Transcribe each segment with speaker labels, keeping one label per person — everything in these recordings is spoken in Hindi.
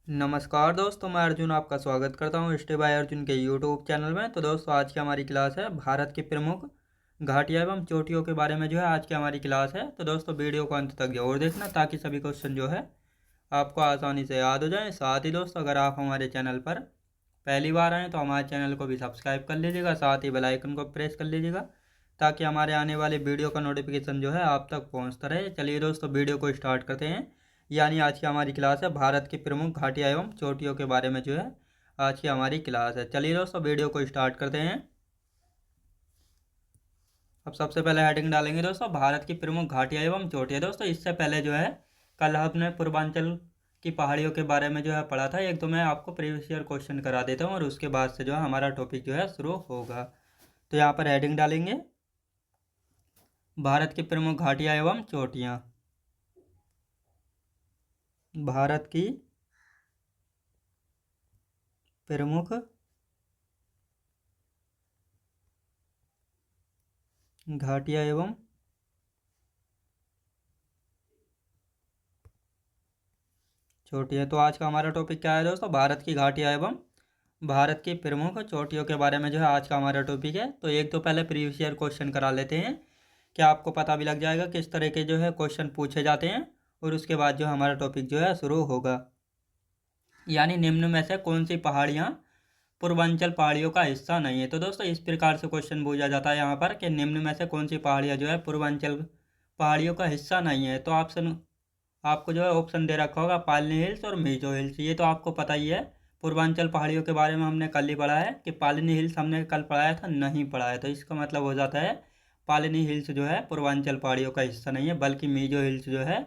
Speaker 1: नमस्कार दोस्तों, मैं अर्जुन आपका स्वागत करता हूँ स्टे बाय अर्जुन के यूट्यूब चैनल में। तो दोस्तों, आज की हमारी क्लास है भारत की प्रमुख घाटियाँ एवं चोटियों के बारे में आज की हमारी क्लास है। तो दोस्तों, वीडियो को अंत तक जरूर देखना ताकि सभी क्वेश्चन आपको आसानी से याद हो जाए। साथ ही दोस्तों, अगर आप हमारे चैनल पर पहली बार आएँ तो हमारे चैनल को भी सब्सक्राइब कर लीजिएगा, साथ ही बेल आइकन को प्रेस कर लीजिएगा ताकि हमारे आने वाले वीडियो का नोटिफिकेशन आप तक पहुँचता रहे। चलिए दोस्तों, वीडियो को स्टार्ट करते हैं। यानी आज की हमारी क्लास है भारत की प्रमुख घाटियाँ एवं चोटियों के बारे में आज की हमारी क्लास है। चलिए दोस्तों, वीडियो को स्टार्ट करते हैं। अब सबसे पहले हेडिंग डालेंगे दोस्तों, भारत की प्रमुख घाटियाँ एवं चोटियाँ। दोस्तों, इससे पहले कल हमने पूर्वांचल की पहाड़ियों के बारे में पढ़ा था। एक तो मैं आपको प्रीवियस ईयर क्वेश्चन करा देता हूँ और उसके बाद से हमारा टॉपिक शुरू होगा। तो यहाँ पर हेडिंग डालेंगे भारत की प्रमुख घाटियाँ एवं चोटियाँ। भारत की प्रमुख घाटियाँ एवं चोटियाँ। तो आज का हमारा टॉपिक क्या है दोस्तों? भारत की घाटियाँ एवं भारत की प्रमुख चोटियों के बारे में आज का हमारा टॉपिक है। तो एक तो पहले प्रीवियस ईयर क्वेश्चन करा लेते हैं, क्या आपको पता भी लग जाएगा किस तरह के क्वेश्चन पूछे जाते हैं। और उसके बाद हमारा टॉपिक शुरू होगा। यानी निम्न में से कौन सी पहाड़ियाँ पूर्वांचल पहाड़ियों का हिस्सा नहीं है। तो दोस्तों, इस प्रकार से क्वेश्चन पूछा जाता है यहाँ पर कि निम्न में से कौन सी पहाड़ियाँ पूर्वांचल पहाड़ियों का हिस्सा नहीं है। तो ऑप्शन आपको ऑप्शन दे रखा होगा पालनी हिल्स और मीजो हिल्स। ये तो आपको पता ही है। पूर्वांचल पहाड़ियों के बारे में हमने कल ही पढ़ा है कि पालनी हिल्स हमने कल पढ़ाया था, नहीं पढ़ाया। तो इसका मतलब हो जाता है पालनी हिल्स पूर्वांचल पहाड़ियों का हिस्सा नहीं है, बल्कि मीजो हिल्स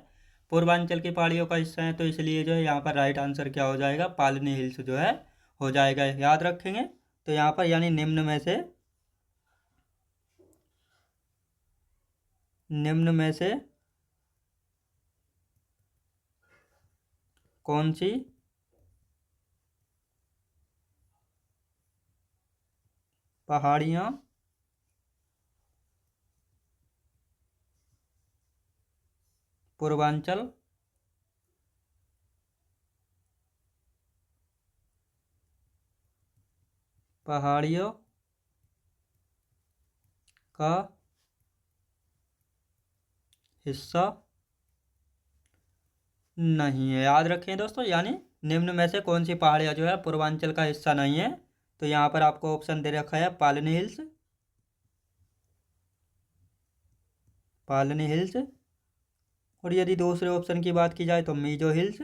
Speaker 1: पूर्वांचल की पहाड़ियों का हिस्सा है। तो इसलिए यहाँ पर राइट आंसर क्या हो जाएगा? पालनी हिल्स हो जाएगा। याद रखेंगे। तो यहाँ पर यानी निम्न में से कौन सी पहाड़ियाँ पूर्वांचल पहाड़ियों का हिस्सा नहीं है। याद रखें दोस्तों, यानी निम्न में से कौन सी पहाड़ियाँ पूर्वांचल का हिस्सा नहीं है। तो यहाँ पर आपको ऑप्शन दे रखा है पालनी हिल्स, पालनी हिल्स। और यदि दूसरे ऑप्शन की बात की जाए तो मीजो हिल्स।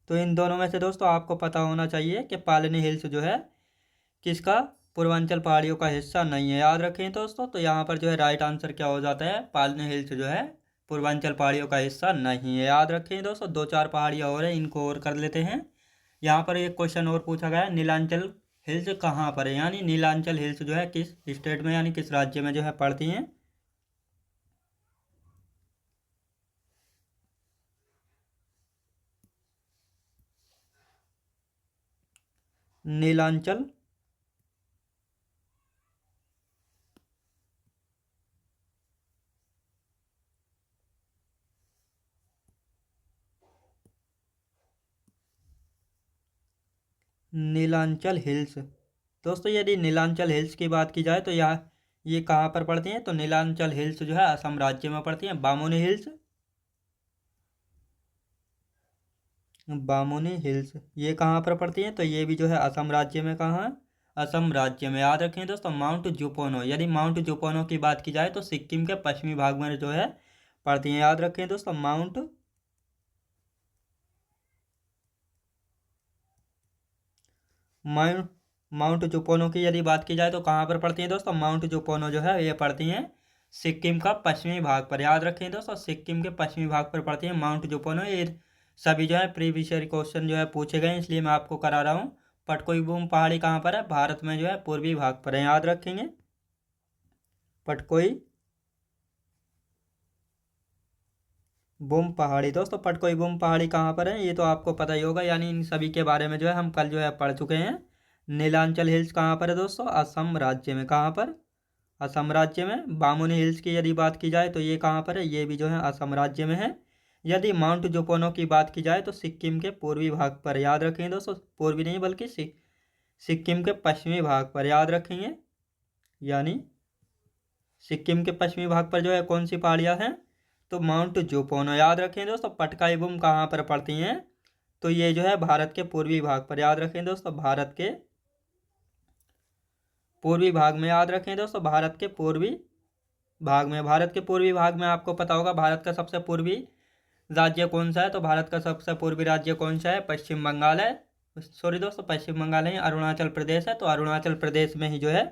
Speaker 1: तो इन दोनों में से दोस्तों आपको पता होना चाहिए कि पालनी हिल्स किसका पूर्वांचल पहाड़ियों का हिस्सा नहीं है। याद रखें दोस्तों। तो यहाँ पर राइट आंसर क्या हो जाता है? पालनी हिल्स पूर्वांचल पहाड़ियों का हिस्सा नहीं है। याद रखें दोस्तों। दो चार पहाड़ियाँ और हैं, इनको और कर लेते हैं। यहाँ पर एक क्वेश्चन और पूछा गया है, नीलांचल हिल्स कहाँ पर है। यानी नीलांचल हिल्स किस स्टेट में यानी किस राज्य में पड़ती हैं। नीलांचल नीलांचल हिल्स। दोस्तों, यदि नीलांचल हिल्स की बात की जाए तो ये कहाँ पर पड़ती हैं? तो नीलांचल हिल्स असम राज्य में पड़ती हैं। बामोनी हिल्स, बामोनी हिल्स ये कहाँ पर पड़ती हैं? तो ये भी असम राज्य में। कहाँ है? असम राज्य में। याद रखें दोस्तों। माउंट जुपोनो, यदि माउंट जुपोनो की बात की जाए तो सिक्किम के पश्चिमी भाग में पड़ती हैं। याद रखें दोस्तों, माउंट माउंट जुपोनो की यदि बात की जाए तो कहाँ पर पड़ती हैं दोस्तों? माउंट जुपोनो ये पड़ती हैं सिक्किम का पश्चिमी भाग पर। याद रखें दोस्तों, सिक्किम के पश्चिमी भाग पर पड़ती है माउंट जुपोनो। ये सभी प्रीवियस ईयर क्वेश्चन पूछे गए, इसलिए मैं आपको करा रहा हूँ। पटकोई पहाड़ी कहाँ पर है? भारत में पूर्वी भाग पर है। याद रखेंगे। पटकोई बुम पहाड़ी। दोस्तों, पटकोई बुम पहाड़ी कहाँ पर है? ये तो आपको पता ही होगा। यानी इन सभी के बारे में हम कल पढ़ चुके हैं। नीलांचल हिल्स कहाँ पर है दोस्तों? असम राज्य में। कहाँ पर? असम राज्य में। बामुनी हिल्स की यदि बात की जाए तो ये कहाँ पर है? ये भी असम राज्य में है। यदि माउंट जोपोनो की बात की जाए तो सिक्किम के पूर्वी भाग पर, याद रखेंगे दोस्तों, पूर्वी नहीं बल्कि सिक्किम के पश्चिमी भाग पर, याद रखेंगे। यानी सिक्किम के पश्चिमी भाग पर जो है कौन सी पहाड़ियाँ हैं, तो माउंट जोपोनो, याद रखें दोस्तों। पटकाई बुम कहाँ पर पड़ती हैं, तो ये जो है भारत के पूर्वी भाग पर, याद रखें दोस्तों, भारत के पूर्वी भाग में, याद रखें दोस्तों, भारत के पूर्वी भाग में। भारत के पूर्वी भाग में आपको पता होगा भारत का सबसे पूर्वी राज्य कौन सा है, तो भारत का सबसे पूर्वी राज्य कौन सा है, पश्चिम बंगाल है। सॉरी दोस्तों, पश्चिम बंगाल नहीं, अरुणाचल प्रदेश है। तो अरुणाचल प्रदेश में ही जो है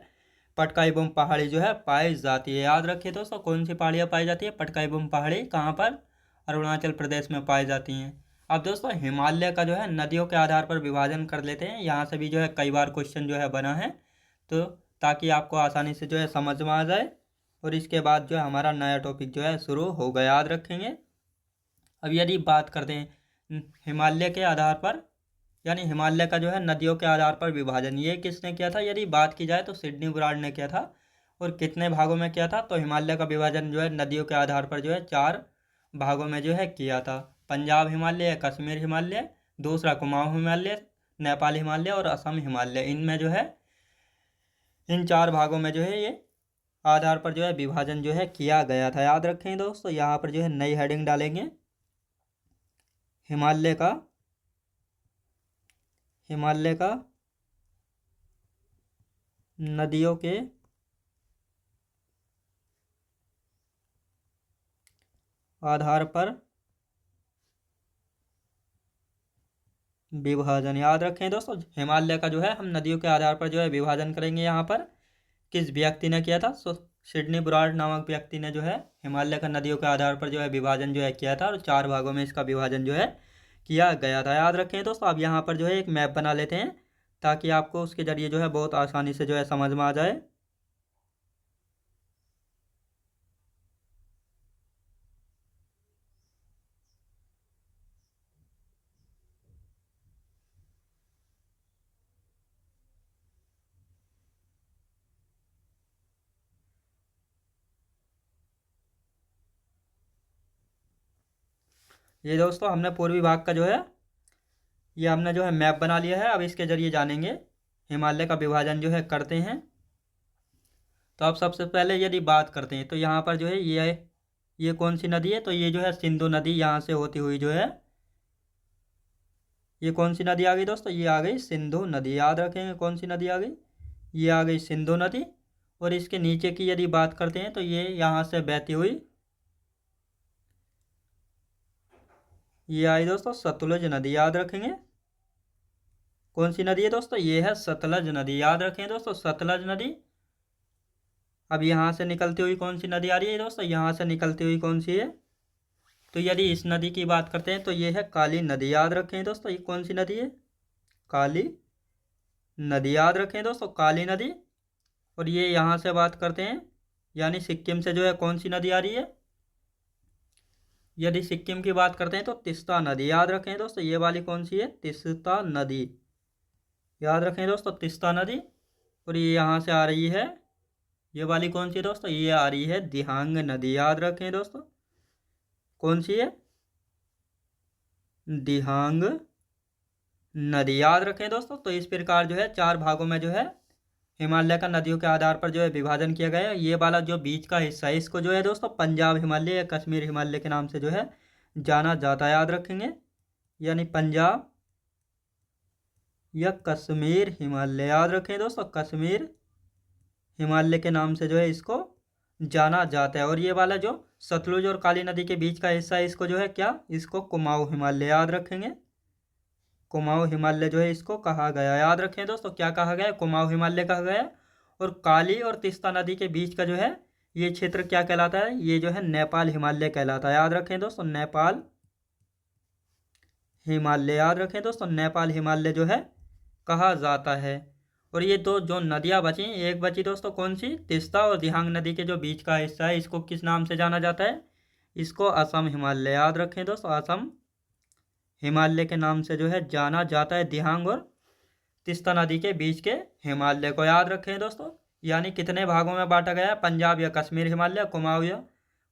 Speaker 1: पटकाई-बुम पहाड़ी जो है पाई जाती है, याद रखिए दोस्तों। कौन सी पहाड़ियाँ पाई जाती है, पटकाई-बुम पहाड़ी कहाँ पर, अरुणाचल प्रदेश में पाई जाती हैं। अब दोस्तों हिमालय का जो है नदियों के आधार पर विभाजन कर लेते हैं। यहाँ से भी जो है कई बार क्वेश्चन जो है बना है, तो ताकि आपको आसानी से जो है समझ में आ जाए। और इसके बाद जो है हमारा नया टॉपिक जो है शुरू होगा, याद रखेंगे। अब यदि बात करते हैं हिमालय के आधार पर, यानी हिमालय का जो है नदियों के आधार पर विभाजन, ये किसने किया था, यदि बात की जाए तो सिडनी ब्राड ने किया था। और कितने भागों में किया था, तो हिमालय का विभाजन जो है नदियों के आधार पर जो है 4 भागों में जो है किया था। पंजाब हिमालय, कश्मीर हिमालय, दूसरा कुमाऊं हिमालय, नेपाल हिमालय और असम हिमालय। इनमें जो है इन 4 भागों में जो है ये आधार पर जो है विभाजन जो है किया गया था, याद रखें दोस्तों। यहाँ पर जो है नई हेडिंग डालेंगे, हिमालय का नदियों के आधार पर विभाजन, याद रखें दोस्तों। हिमालय का जो है हम नदियों के आधार पर जो है विभाजन करेंगे। यहाँ पर किस व्यक्ति ने किया था, सिडनी ब्राड नामक व्यक्ति ने जो है हिमालय का नदियों के आधार पर जो है विभाजन जो है किया था, और 4 भागों में इसका विभाजन जो है किया गया था, याद रखें दोस्तों। अब यहाँ पर जो है एक मैप बना लेते हैं, ताकि आपको उसके जरिए जो है बहुत आसानी से जो है समझ में आ जाए। ये दोस्तों हमने पूर्वी भाग का जो है ये हमने जो है मैप बना लिया है। अब इसके जरिए जानेंगे हिमालय का विभाजन जो है करते हैं। तो अब सबसे पहले यदि बात करते हैं तो यहाँ पर जो है ये कौन सी नदी है, तो ये जो है सिंधु नदी यहाँ से होती हुई जो है, ये कौन सी नदी आ गई दोस्तों, ये आ गई सिंधु नदी, याद रखेंगे कौन सी नदी आ गई, ये आ गई सिंधु नदी। और इसके नीचे की यदि बात करते हैं तो ये यहाँ से बहती हुई ये आई दोस्तों सतलुज नदी, याद रखेंगे। कौन सी नदी है दोस्तों, ये है सतलज नदी, याद रखें दोस्तों, सतलज नदी। अब यहाँ से निकलती हुई कौन सी नदी आ रही है दोस्तों, यहाँ से निकलती हुई कौन सी है, तो यदि इस नदी की बात करते हैं तो ये है काली नदी, याद रखें दोस्तों। ये कौन सी नदी है, काली नदी, याद रखें दोस्तों, काली नदी। और ये यहाँ से बात करते हैं, यानी सिक्किम से जो है कौन सी नदी आ रही है, यदि सिक्किम की बात करते हैं तो तिस्ता नदी, याद रखें दोस्तों। ये वाली कौन सी है, तिस्ता नदी, याद रखें दोस्तों, तिस्ता नदी। और ये यहाँ से आ रही है, ये वाली कौन सी है दोस्तों, ये आ रही है दिहांग नदी, याद रखें दोस्तों। कौन सी है, दिहांग नदी, याद रखें दोस्तों। तो इस प्रकार जो है 4 भागों में जो है हिमालय का नदियों के आधार पर जो है विभाजन किया गया है। ये वाला जो बीच का हिस्सा है इसको जो है दोस्तों पंजाब हिमालय या कश्मीर हिमालय के नाम से जो है जाना जाता है, याद रखेंगे। यानी पंजाब या कश्मीर हिमालय, याद रखें दोस्तों, कश्मीर हिमालय के नाम से जो है इसको जाना जाता है। और ये वाला जो सतलुज और काली नदी के बीच का हिस्सा है इसको जो है क्या, इसको कुमाऊं हिमालय, याद रखेंगे। कुमाऊं हिमालय जो है इसको कहा गया, याद रखें दोस्तों, क्या कहा गया, कुमाऊं हिमालय कहा गया। और काली और तिस्ता नदी के बीच का जो है ये क्षेत्र क्या कहलाता है, ये जो है नेपाल हिमालय कहलाता है, याद रखें दोस्तों, नेपाल हिमालय, याद रखें दोस्तों, नेपाल हिमालय जो है कहा जाता है। और ये दो जो नदियाँ बची, एक बची दोस्तों कौन सी, तिस्ता, और दिहांग नदी के जो बीच का हिस्सा है इसको किस नाम से जाना जाता है, इसको असम हिमालय, याद रखें दोस्तों, असम हिमालय के नाम से जो है जाना जाता है दिहांग और तिस्ता नदी के बीच के हिमालय को, याद रखें दोस्तों। यानी कितने भागों में बांटा गया है, पंजाब या कश्मीर हिमालय,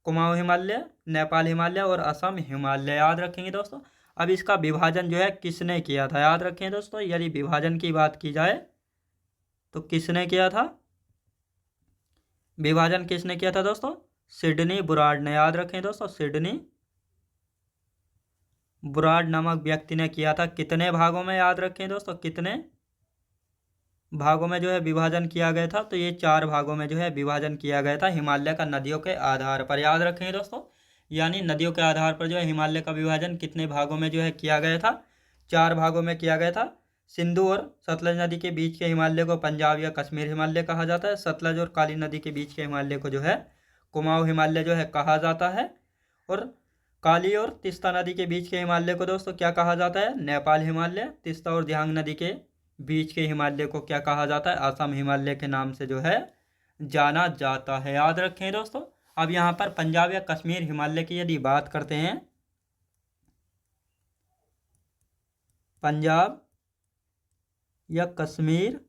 Speaker 1: कुमाऊं हिमालय, नेपाल हिमालय और असम हिमालय, याद रखेंगे दोस्तों। अब इसका विभाजन जो है किसने किया था, याद रखें दोस्तों। यदि विभाजन की बात की जाए तो किसने किया था, विभाजन किसने किया था दोस्तों, सिडनी बुराड ने, याद रखें दोस्तों, सिडनी बुराड नामक व्यक्ति ने किया था। कितने भागों में, याद रखें दोस्तों, कितने भागों में जो है विभाजन किया गया था, तो ये 4 भागों में जो है विभाजन किया गया था हिमालय का नदियों के आधार पर, याद रखेंगे दोस्तों। यानी नदियों के आधार पर जो है हिमालय का विभाजन कितने भागों में जो है किया गया था, 4 भागों में किया गया था। सिंधु और सतलज नदी के बीच के हिमालय को पंजाब या कश्मीर हिमालय कहा जाता है। सतलज और काली नदी के बीच के हिमालय को जो है कुमाऊं हिमालय जो है कहा जाता है। और काली और तीस्ता नदी के बीच के हिमालय को दोस्तों क्या कहा जाता है, नेपाल हिमालय। तीस्ता और दिहांग नदी के बीच के हिमालय को क्या कहा जाता है, असम हिमालय के नाम से जो है जाना जाता है, याद रखें दोस्तों। अब यहाँ पर पंजाब या कश्मीर हिमालय की यदि बात करते हैं, पंजाब या कश्मीर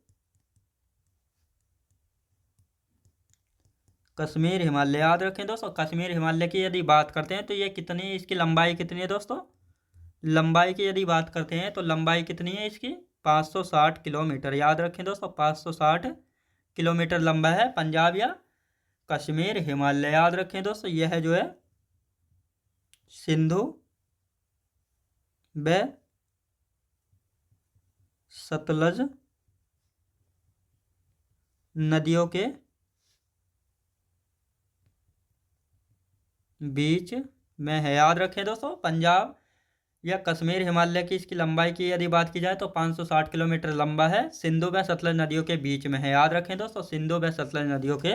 Speaker 1: हिमालय, याद रखें दोस्तों। कश्मीर हिमालय की यदि बात करते हैं तो ये कितनी, इसकी लंबाई कितनी है दोस्तों, लंबाई की यदि बात करते हैं तो लंबाई कितनी है इसकी, 560 किलोमीटर, याद रखें दोस्तों, 560 किलोमीटर लंबा है पंजाब या कश्मीर हिमालय, याद रखें दोस्तों। यह जो है सिंधु व सतलज नदियों के बीच में है, याद रखें दोस्तों। पंजाब या कश्मीर हिमालय की इसकी लंबाई की यदि बात की जाए तो 560 किलोमीटर लंबा है, सिंधु व सतलज नदियों के बीच में है, याद रखें दोस्तों, सिंधु व सतलज नदियों के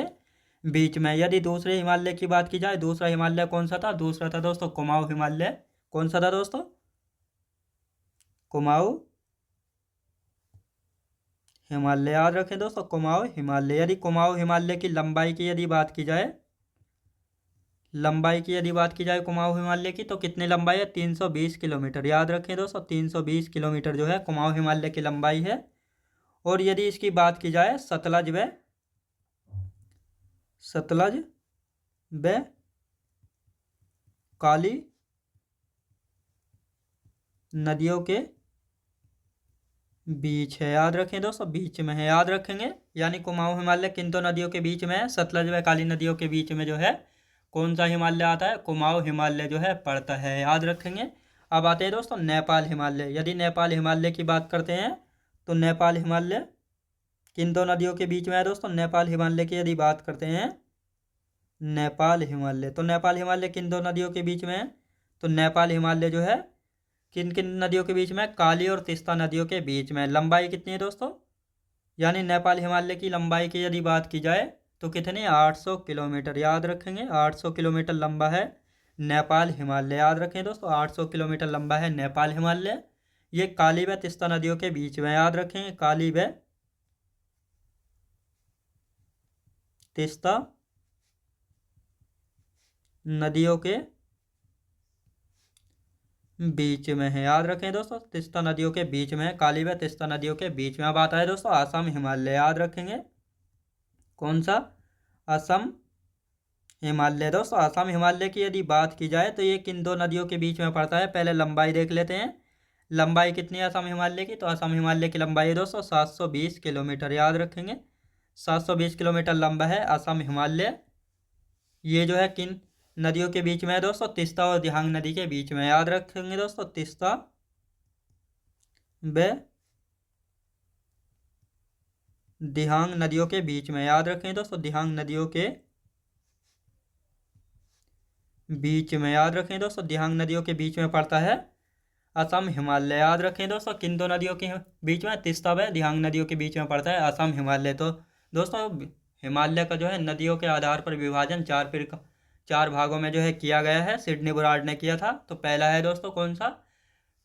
Speaker 1: बीच में। यदि दूसरे हिमालय की बात की जाए, दूसरा हिमालय कौन सा था, दूसरा था दोस्तों कुमाऊं हिमालय। कौन सा था दोस्तों, कुमाऊं हिमालय, याद रखें दोस्तों, कुमाऊं हिमालय। यदि कुमाऊं हिमालय की लंबाई की यदि बात की जाए, लंबाई की यदि बात की जाए कुमाऊं हिमालय की, तो कितनी लंबाई है, 320 किलोमीटर, याद रखें दोस्तों, 320 किलोमीटर जो है कुमाऊं हिमालय की लंबाई है। और यदि इसकी बात की जाए सतलज व काली नदियों के बीच है, याद रखें दोस्तों, बीच में है, याद रखेंगे। यानी कुमाऊं हिमालय किन दो नदियों के बीच में है, सतलज व काली नदियों के बीच में जो है कौन सा हिमालय आता है, कुमाऊं हिमालय जो है पड़ता है, याद रखेंगे। अब आते हैं दोस्तों नेपाल हिमालय। यदि नेपाल हिमालय की बात करते हैं तो नेपाल हिमालय किन दो नदियों के बीच में है दोस्तों, नेपाल हिमालय की यदि बात करते हैं, नेपाल हिमालय, तो नेपाल हिमालय किन दो नदियों के बीच में है, तो नेपाल हिमालय जो है किन किन नदियों के बीच में, काली और तीस्ता नदियों के बीच में। लंबाई कितनी है दोस्तों, यानी नेपाल हिमालय की लंबाई की यदि बात की जाए तो कितनी, 800 किलोमीटर, याद रखेंगे, 800 किलोमीटर लंबा है नेपाल हिमालय, याद रखें दोस्तों, 800 किलोमीटर लंबा है नेपाल हिमालय। ये काली व तीस्ता नदियों के बीच में, याद रखेंगे, काली व तीस्ता नदियों के बीच में है, याद रखें दोस्तों, तीस्ता नदियों के बीच में है, काली व तीस्ता नदियों के बीच में। अब आता है दोस्तों असम हिमालय, याद रखेंगे, कौन सा, असम हिमालय। दोस्तों असम हिमालय की यदि बात की जाए तो ये किन दो नदियों के बीच में पड़ता है, पहले लंबाई देख लेते हैं। लंबाई कितनी है असम हिमालय की, तो असम हिमालय की लंबाई है दोस्तों 720 किलोमीटर, याद रखेंगे, 720 किलोमीटर लंबा है असम हिमालय। ये जो है किन नदियों के बीच में है दोस्तों, तीस्ता और दिहांग नदी के बीच में, याद रखेंगे दोस्तों, तीस्ता व दिहांग नदियों के बीच में, याद रखें दोस्तों, दिहांग नदियों के बीच में, याद रखें दोस्तों, दिहांग नदियों के बीच में पड़ता है असम हिमालय, याद रखें दोस्तों, किन दो नदियों के बीच में, तीस्ता व दिहांग नदियों के बीच में पड़ता है असम हिमालय। तो दोस्तों हिमालय का जो है नदियों के आधार पर विभाजन चार भागों में जो है किया गया है, सिडनी बुराड ने किया था। तो पहला है दोस्तों कौन सा,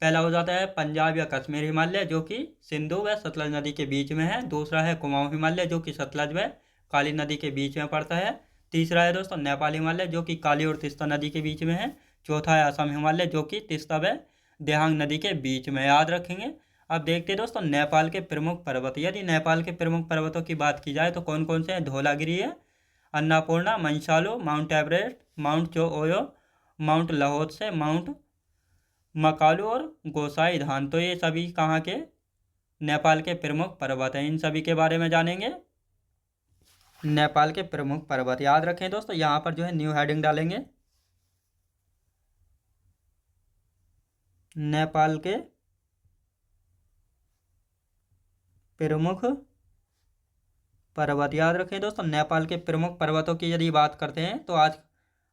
Speaker 1: पहला हो जाता है पंजाब या कश्मीर हिमालय जो कि सिंधु व सतलज नदी के बीच में है। दूसरा है कुमाऊं हिमालय जो कि सतलज व काली नदी के बीच में पड़ता है। तीसरा है दोस्तों नेपाल हिमालय जो कि काली और तीस्ता नदी के बीच में है। चौथा है असम हिमालय जो कि तीस्ता व दिहांग नदी के बीच में, याद रखेंगे। अब देखते हैं दोस्तों नेपाल के प्रमुख पर्वत। यदि नेपाल के प्रमुख पर्वतों की बात की जाए तो कौन कौन से हैं, धौलागिरी है, Annapurna, मंसालो, mount Everest, Mount Cho Oyu, Mount Lhotse, Mount Makalu और गोसाई धाम। तो ये सभी कहाँ के? नेपाल के प्रमुख पर्वत हैं। इन सभी के बारे में जानेंगे। नेपाल के प्रमुख पर्वत याद रखें दोस्तों। यहाँ पर जो है न्यू हेडिंग डालेंगे, नेपाल के प्रमुख पर्वत याद रखें दोस्तों। नेपाल के प्रमुख पर्वतों की यदि बात करते हैं तो आज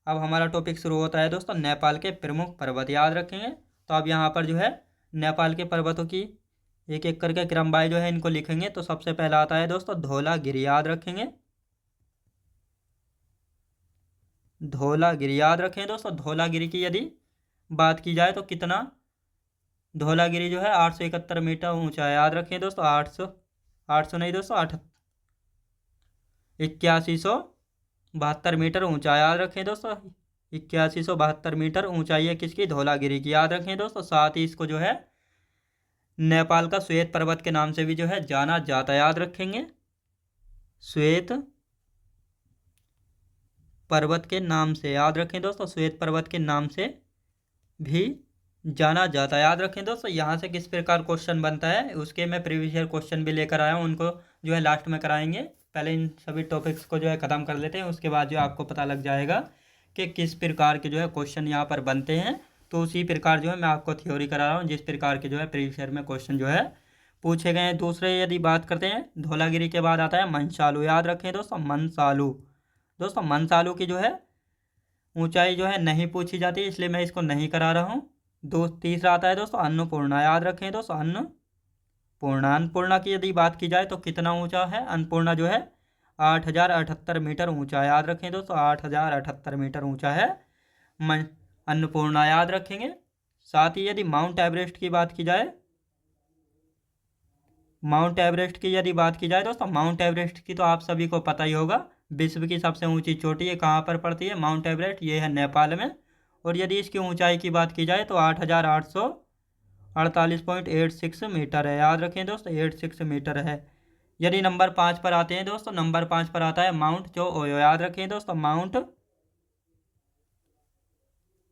Speaker 1: अब हमारा टॉपिक शुरू होता है दोस्तों नेपाल के प्रमुख पर्वत याद रखेंगे। तो अब यहाँ पर जो है नेपाल के पर्वतों की एक एक करके क्रमवार जो है इनको लिखेंगे। तो सबसे पहला आता है दोस्तों धौलागिरी याद रखेंगे, धौलागिरी याद रखें दोस्तों। धौलागिरी की यदि बात की जाए तो कितना? धौलागिरी जो है 871 मीटर ऊंचा है याद रखें दोस्तों। 800 नहीं दोस्तों, 8172 मीटर ऊंचा याद रखें दोस्तों। 8172 मीटर ऊंचाई है किसकी? धौलागिरी की याद रखें दोस्तों। साथ ही इसको जो है नेपाल का श्वेत पर्वत के नाम से भी जो है जाना जाता है याद रखेंगे। श्वेत पर्वत के नाम से याद रखें दोस्तों, श्वेत पर्वत के नाम से भी जाना जाता है याद रखें दोस्तों। यहाँ से किस प्रकार क्वेश्चन बनता है उसके मैं प्रीवियस ईयर क्वेश्चन भी लेकर आया हूँ, उनको जो है लास्ट में कराएंगे। पहले इन सभी टॉपिक्स को जो है ख़त्म कर लेते हैं, उसके बाद जो आपको पता लग जाएगा कि किस प्रकार के जो है क्वेश्चन यहाँ पर बनते हैं। तो उसी प्रकार जो है मैं आपको थ्योरी करा रहा हूँ, जिस प्रकार के जो है प्रीवियस ईयर में क्वेश्चन जो है पूछे गए हैं। दूसरे यदि बात करते हैं धौलागिरी के बाद आता है मनसालू याद रखें दोस्तों। मनसालू दोस्तों, मनसालू की जो है ऊंचाई जो है नहीं पूछी जाती, इसलिए मैं इसको नहीं करा रहा हूँ। तीसरा आता है दोस्तों अन्नपूर्णा याद रखें दोस्तों। अन्नपूर्णा, अन्नपूर्णा की यदि बात की जाए तो कितना ऊंचा है? अन्नपूर्णा जो है 8078 मीटर ऊंचा याद रखें दोस्तों। 8078 मीटर ऊंचा है अन्नपूर्णा याद रखेंगे। साथ ही यदि माउंट एवरेस्ट की बात की जाए, माउंट एवरेस्ट की यदि बात की जाए दोस्तों, माउंट एवरेस्ट की तो आप सभी को पता ही होगा, विश्व की सबसे ऊंची चोटी है कहाँ पर पड़ती है? माउंट एवरेस्ट, ये है नेपाल में। और यदि इसकी ऊंचाई की बात की जाए तो 8848.86 मीटर है याद रखें दोस्तों। 86 मीटर है। यदि नंबर 5 पर आते हैं दोस्तों, नंबर 5 पर आता है माउंट चो ओयो याद रखें दोस्तों।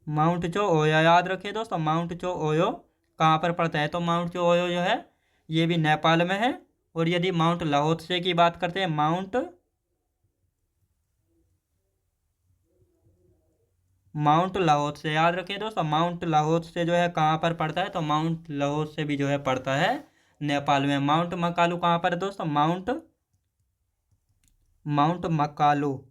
Speaker 1: माउंट चो ओयो याद रखें दोस्तों। माउंट चो ओयो कहाँ पर पड़ता है? तो माउंट चो ओयो जो है ये भी नेपाल में है। और यदि माउंट लाओत्से की बात करते हैं, माउंट लाओत्से याद रखें दोस्तों। माउंट लाओत्से जो है कहाँ पर पड़ता है? तो माउंट लाओत्से भी जो है पड़ता है नेपाल में। माउंट मकालू कहाँ पर है दोस्तों? माउंट मकालू,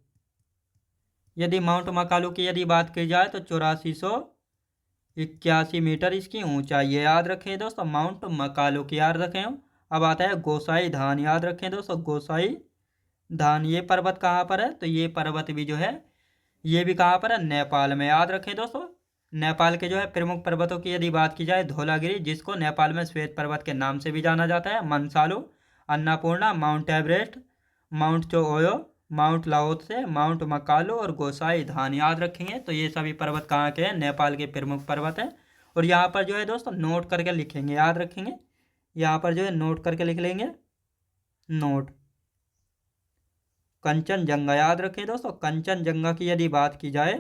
Speaker 1: यदि माउंट मकालू की यदि बात की जाए तो 8481 मीटर इसकी ऊंचाई है याद रखें दोस्तों। माउंट मकालू की याद रखें। अब आता है गोसाई धान याद रखें दोस्तों। गोसाई धान ये पर्वत कहाँ पर है? तो ये पर्वत भी जो है ये भी कहाँ पर है? नेपाल में याद रखें दोस्तों। नेपाल के जो है प्रमुख पर्वतों की यदि बात की जाए, धौलागिरी जिसको नेपाल में श्वेत पर्वत के नाम से भी जाना जाता है, मनसालू, Annapurna, Mount Everest, Mount Cho Oyu, Mount Lhotse, Mount Makalu और गोसाई धान याद रखेंगे। तो ये सभी पर्वत कहाँ के हैं? नेपाल के प्रमुख पर्वत हैं। और यहाँ पर जो है दोस्तों नोट करके लिखेंगे याद रखेंगे। यहाँ पर जो है नोट करके लिख लेंगे, नोट। कंचनजंगा याद रखें दोस्तों। कंचनजंगा की यदि बात की जाए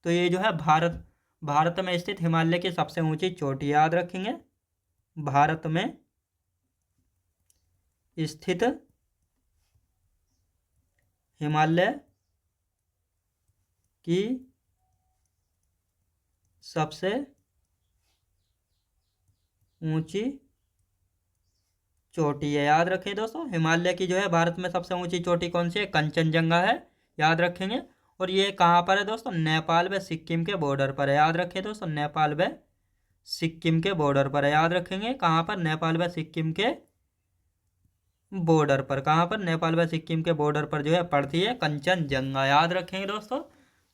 Speaker 1: तो ये जो है भारत में स्थित हिमालय की सबसे ऊंची चोटी याद रखेंगे। भारत में स्थित हिमालय की सबसे ऊंची चोटी है याद रखें दोस्तों। हिमालय की जो है भारत में सबसे ऊंची चोटी कौन सी है? कंचनजंगा है याद रखेंगे। और ये कहाँ पर है दोस्तों? नेपाल व सिक्किम के बॉर्डर पर है याद रखें दोस्तों। नेपाल व सिक्किम के बॉर्डर पर है याद रखेंगे। कहाँ पर? नेपाल व सिक्किम के बॉर्डर पर। कहाँ पर? नेपाल व सिक्किम के बॉर्डर पर जो है पड़ती है कंचनजंगा याद रखेंगे दोस्तों।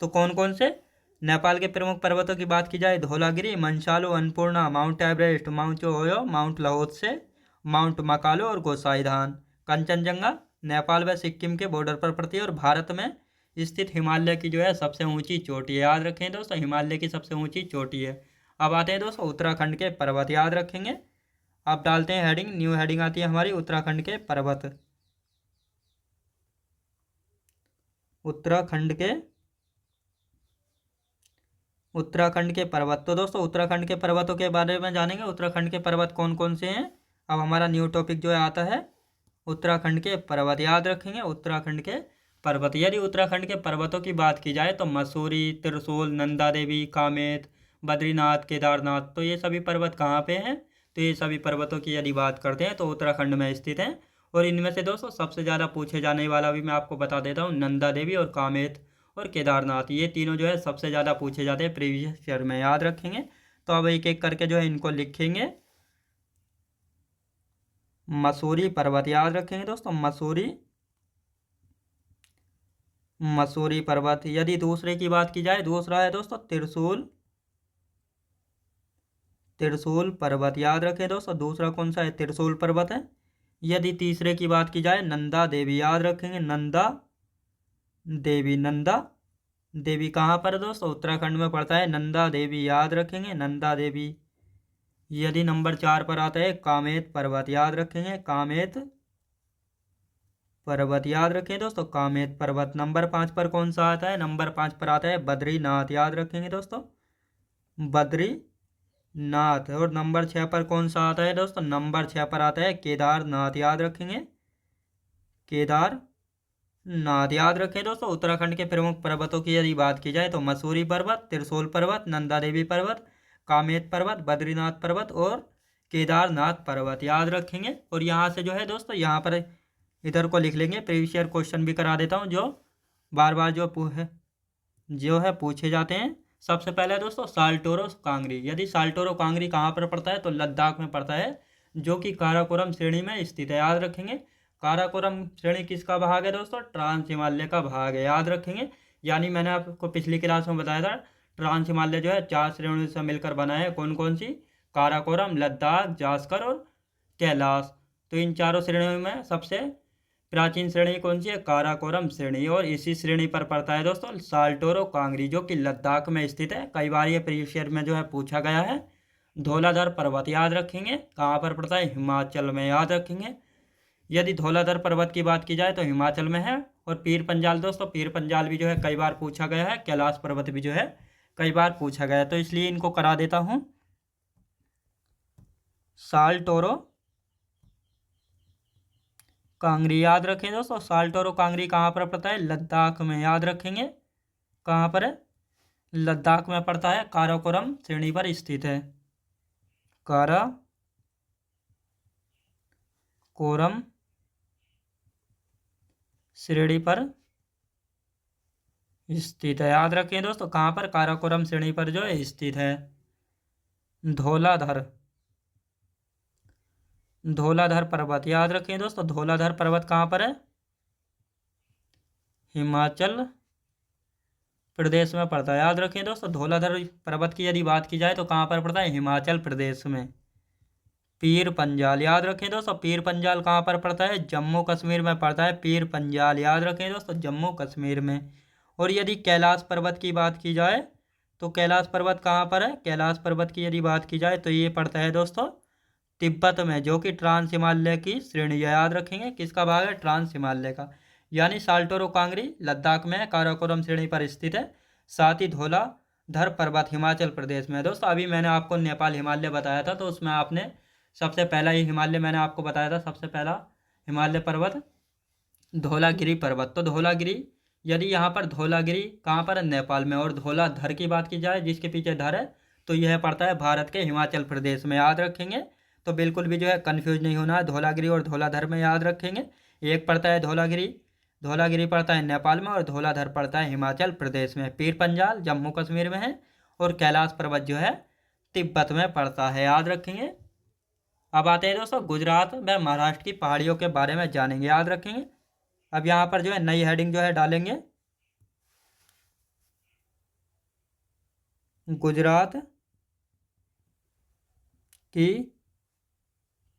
Speaker 1: तो कौन कौन से नेपाल के प्रमुख पर्वतों की बात की जाए? Dhaulagiri, Manaslu, Annapurna, Mount Everest, Mount Cho Oyu, Mount Lhotse, Mount Makalu और गोसाई धान। कंचनजंगा नेपाल व सिक्किम के बॉर्डर पर पड़ती है और भारत में स्थित हिमालय की जो है सबसे ऊंची चोटी है याद रखें दोस्तों। हिमालय की सबसे ऊंची चोटी है। अब आते हैं दोस्तों उत्तराखंड के पर्वत याद रखेंगे। अब डालते हैं हेडिंग, न्यू हेडिंग आती है हमारी उत्तराखंड के पर्वत। उत्तराखंड के उत्तराखंड के पर्वत। तो दोस्तों उत्तराखंड के पर्वतों के बारे में जानेंगे, उत्तराखंड के पर्वत कौन कौन से हैं। अब हमारा न्यू टॉपिक जो है आता है उत्तराखंड के पर्वत। याद रखेंगे उत्तराखंड के पर्वत। यदि उत्तराखंड के पर्वतों की बात की जाए तो मसूरी, त्रिशूल, नंदा देवी, कामेत, बद्रीनाथ, केदारनाथ, तो ये सभी पर्वत कहाँ पे हैं। तो ये सभी पर्वतों की यदि बात करते हैं तो उत्तराखंड में स्थित हैं। और इनमें से दोस्तों सबसे ज़्यादा पूछे जाने वाला भी मैं आपको बता देता हूँ, नंदा देवी और कामेत और केदारनाथ, ये तीनों जो है सबसे ज़्यादा पूछे जाते हैं प्रीवियस ईयर में। याद रखेंगे। तो अब एक एक करके जो है इनको लिखेंगे। मसूरी पर्वत याद रखेंगे दोस्तों, मसूरी, मसूरी पर्वत। यदि दूसरे की बात की जाए, दूसरा है दोस्तों त्रिशूल, त्रिशूल पर्वत। याद रखें दोस्तों, दूसरा कौन सा है, त्रिशूल पर्वत है। यदि तीसरे की बात की जाए, नंदा देवी। याद रखेंगे नंदा देवी, नंदा देवी कहाँ पर है दोस्तों, उत्तराखंड में पड़ता है नंदा देवी। याद रखेंगे नंदा देवी। यदि नंबर 4 पर आता है कामेत पर्वत। याद रखेंगे कामेत पर्वत। याद रखें दोस्तों कामेत पर्वत। नंबर 5 पर कौन सा आता है, नंबर 5 पर आता है बद्रीनाथ। याद रखेंगे दोस्तों बद्रीनाथ। और नंबर 6 पर कौन सा आता है दोस्तों, नंबर 6 पर आता है केदारनाथ। याद रखेंगे केदारनाथ। याद रखें दोस्तों उत्तराखंड के प्रमुख पर्वतों की यदि बात की जाए तो मसूरी पर्वत, त्रिशूल पर्वत, नंदा देवी पर्वत, कामेत पर्वत, बद्रीनाथ पर्वत और केदारनाथ पर्वत। याद रखेंगे। और यहाँ से जो है दोस्तों, यहाँ पर इधर को लिख लेंगे। प्रीवियस ईयर क्वेश्चन भी करा देता हूँ जो बार बार जो है पूछे जाते हैं। सबसे पहले दोस्तों साल्टोरो कांगरी। यदि साल्टोरो कांगरी कहाँ पर पड़ता है तो लद्दाख में पड़ता है, जो कि काराकोरम श्रेणी में स्थित है। याद रखेंगे काराकोरम श्रेणी किसका भाग है दोस्तों, ट्रांस हिमालय का भाग है। याद रखेंगे। यानी मैंने आपको पिछली क्लास में बताया था ट्रांस हिमालय जो है 4 श्रेणियों से मिलकर बना है। कौन कौन सी, काराकोरम, लद्दाख, जास्कर और कैलाश। तो इन चारों श्रेणियों में सबसे प्राचीन श्रेणी कौन सी है, काराकोरम श्रेणी। और इसी श्रेणी पर पड़ता है दोस्तों साल्टोरो कांगरी, जो कि लद्दाख में स्थित है। कई बार ये प्रीवियस ईयर में जो है पूछा गया है। धौलाधर पर्वत। याद रखेंगे कहाँ पर पड़ता है, हिमाचल में। याद रखेंगे। यदि धौलाधर पर्वत की बात की जाए तो हिमाचल में है। और पीर पंजाल दोस्तों, पीर पंजाल भी जो है कई बार पूछा गया है। कैलाश पर्वत भी जो है कई बार पूछा गया है, तो इसलिए इनको करा देता हूँ। साल्टोरो कांगरी। याद रखें दोस्तों साल्टोरो कांगरी कहाँ पर पड़ता है, लद्दाख में। याद रखेंगे कहाँ पर है, लद्दाख में पड़ता है, काराकोरम श्रेणी पर स्थित है। काराकोरम श्रेणी पर स्थित है। याद रखें दोस्तों कहाँ पर, काराकोरम श्रेणी पर जो है स्थित है। धौलाधर, धौलाधर पर्वत। याद रखें दोस्तों धौलाधर पर्वत कहाँ पर है, हिमाचल प्रदेश में पड़ता है। याद रखें दोस्तों धौलाधर पर्वत की यदि बात की जाए तो कहाँ पर पड़ता है, हिमाचल प्रदेश में। पीर पंजाल। याद रखें दोस्तों पीर पंजाल कहाँ पर पड़ता है, जम्मू कश्मीर में पड़ता है पीर पंजाल। याद रखें दोस्तों जम्मू कश्मीर में। और यदि कैलाश पर्वत की बात की जाए तो कैलाश पर्वत कहाँ पर है, कैलाश पर्वत की यदि बात की जाए तो ये पड़ता है दोस्तों तिब्बत में, जो कि ट्रांस हिमालय की श्रेणी है। याद रखेंगे किसका भाग है, ट्रांस हिमालय का। यानी साल्टोरो कांगरी लद्दाख में काराकोरम श्रेणी पर स्थित है। साथ ही धौलाधर पर्वत हिमाचल प्रदेश में है। दोस्तों अभी मैंने आपको नेपाल हिमालय बताया था, तो उसमें आपने सबसे पहला ही हिमालय मैंने आपको बताया था, सबसे पहला हिमालय पर्वत धौलागिरी पर्वत। तो धौलागिरी, यदि यहाँ पर धौलागिरी कहाँ पर है, नेपाल में। और धौलाधर की बात की जाए जिसके पीछे धर है, तो यह पड़ता है भारत के हिमाचल प्रदेश में। याद रखेंगे। तो बिल्कुल भी जो है कन्फ्यूज नहीं होना है, धौलागिरी और धौलाधर में। याद रखेंगे एक पड़ता है धौलागिरी, धौलागिरी पड़ता है नेपाल में और धौलाधर पड़ता है हिमाचल प्रदेश में। पीर पंजाल जम्मू कश्मीर में है और कैलाश पर्वत जो है तिब्बत में पड़ता है। याद रखेंगे। अब आते हैं दोस्तों गुजरात व महाराष्ट्र की पहाड़ियों के बारे में जानेंगे। याद रखेंगे। अब यहाँ पर जो है नई हेडिंग जो है डालेंगे, गुजरात की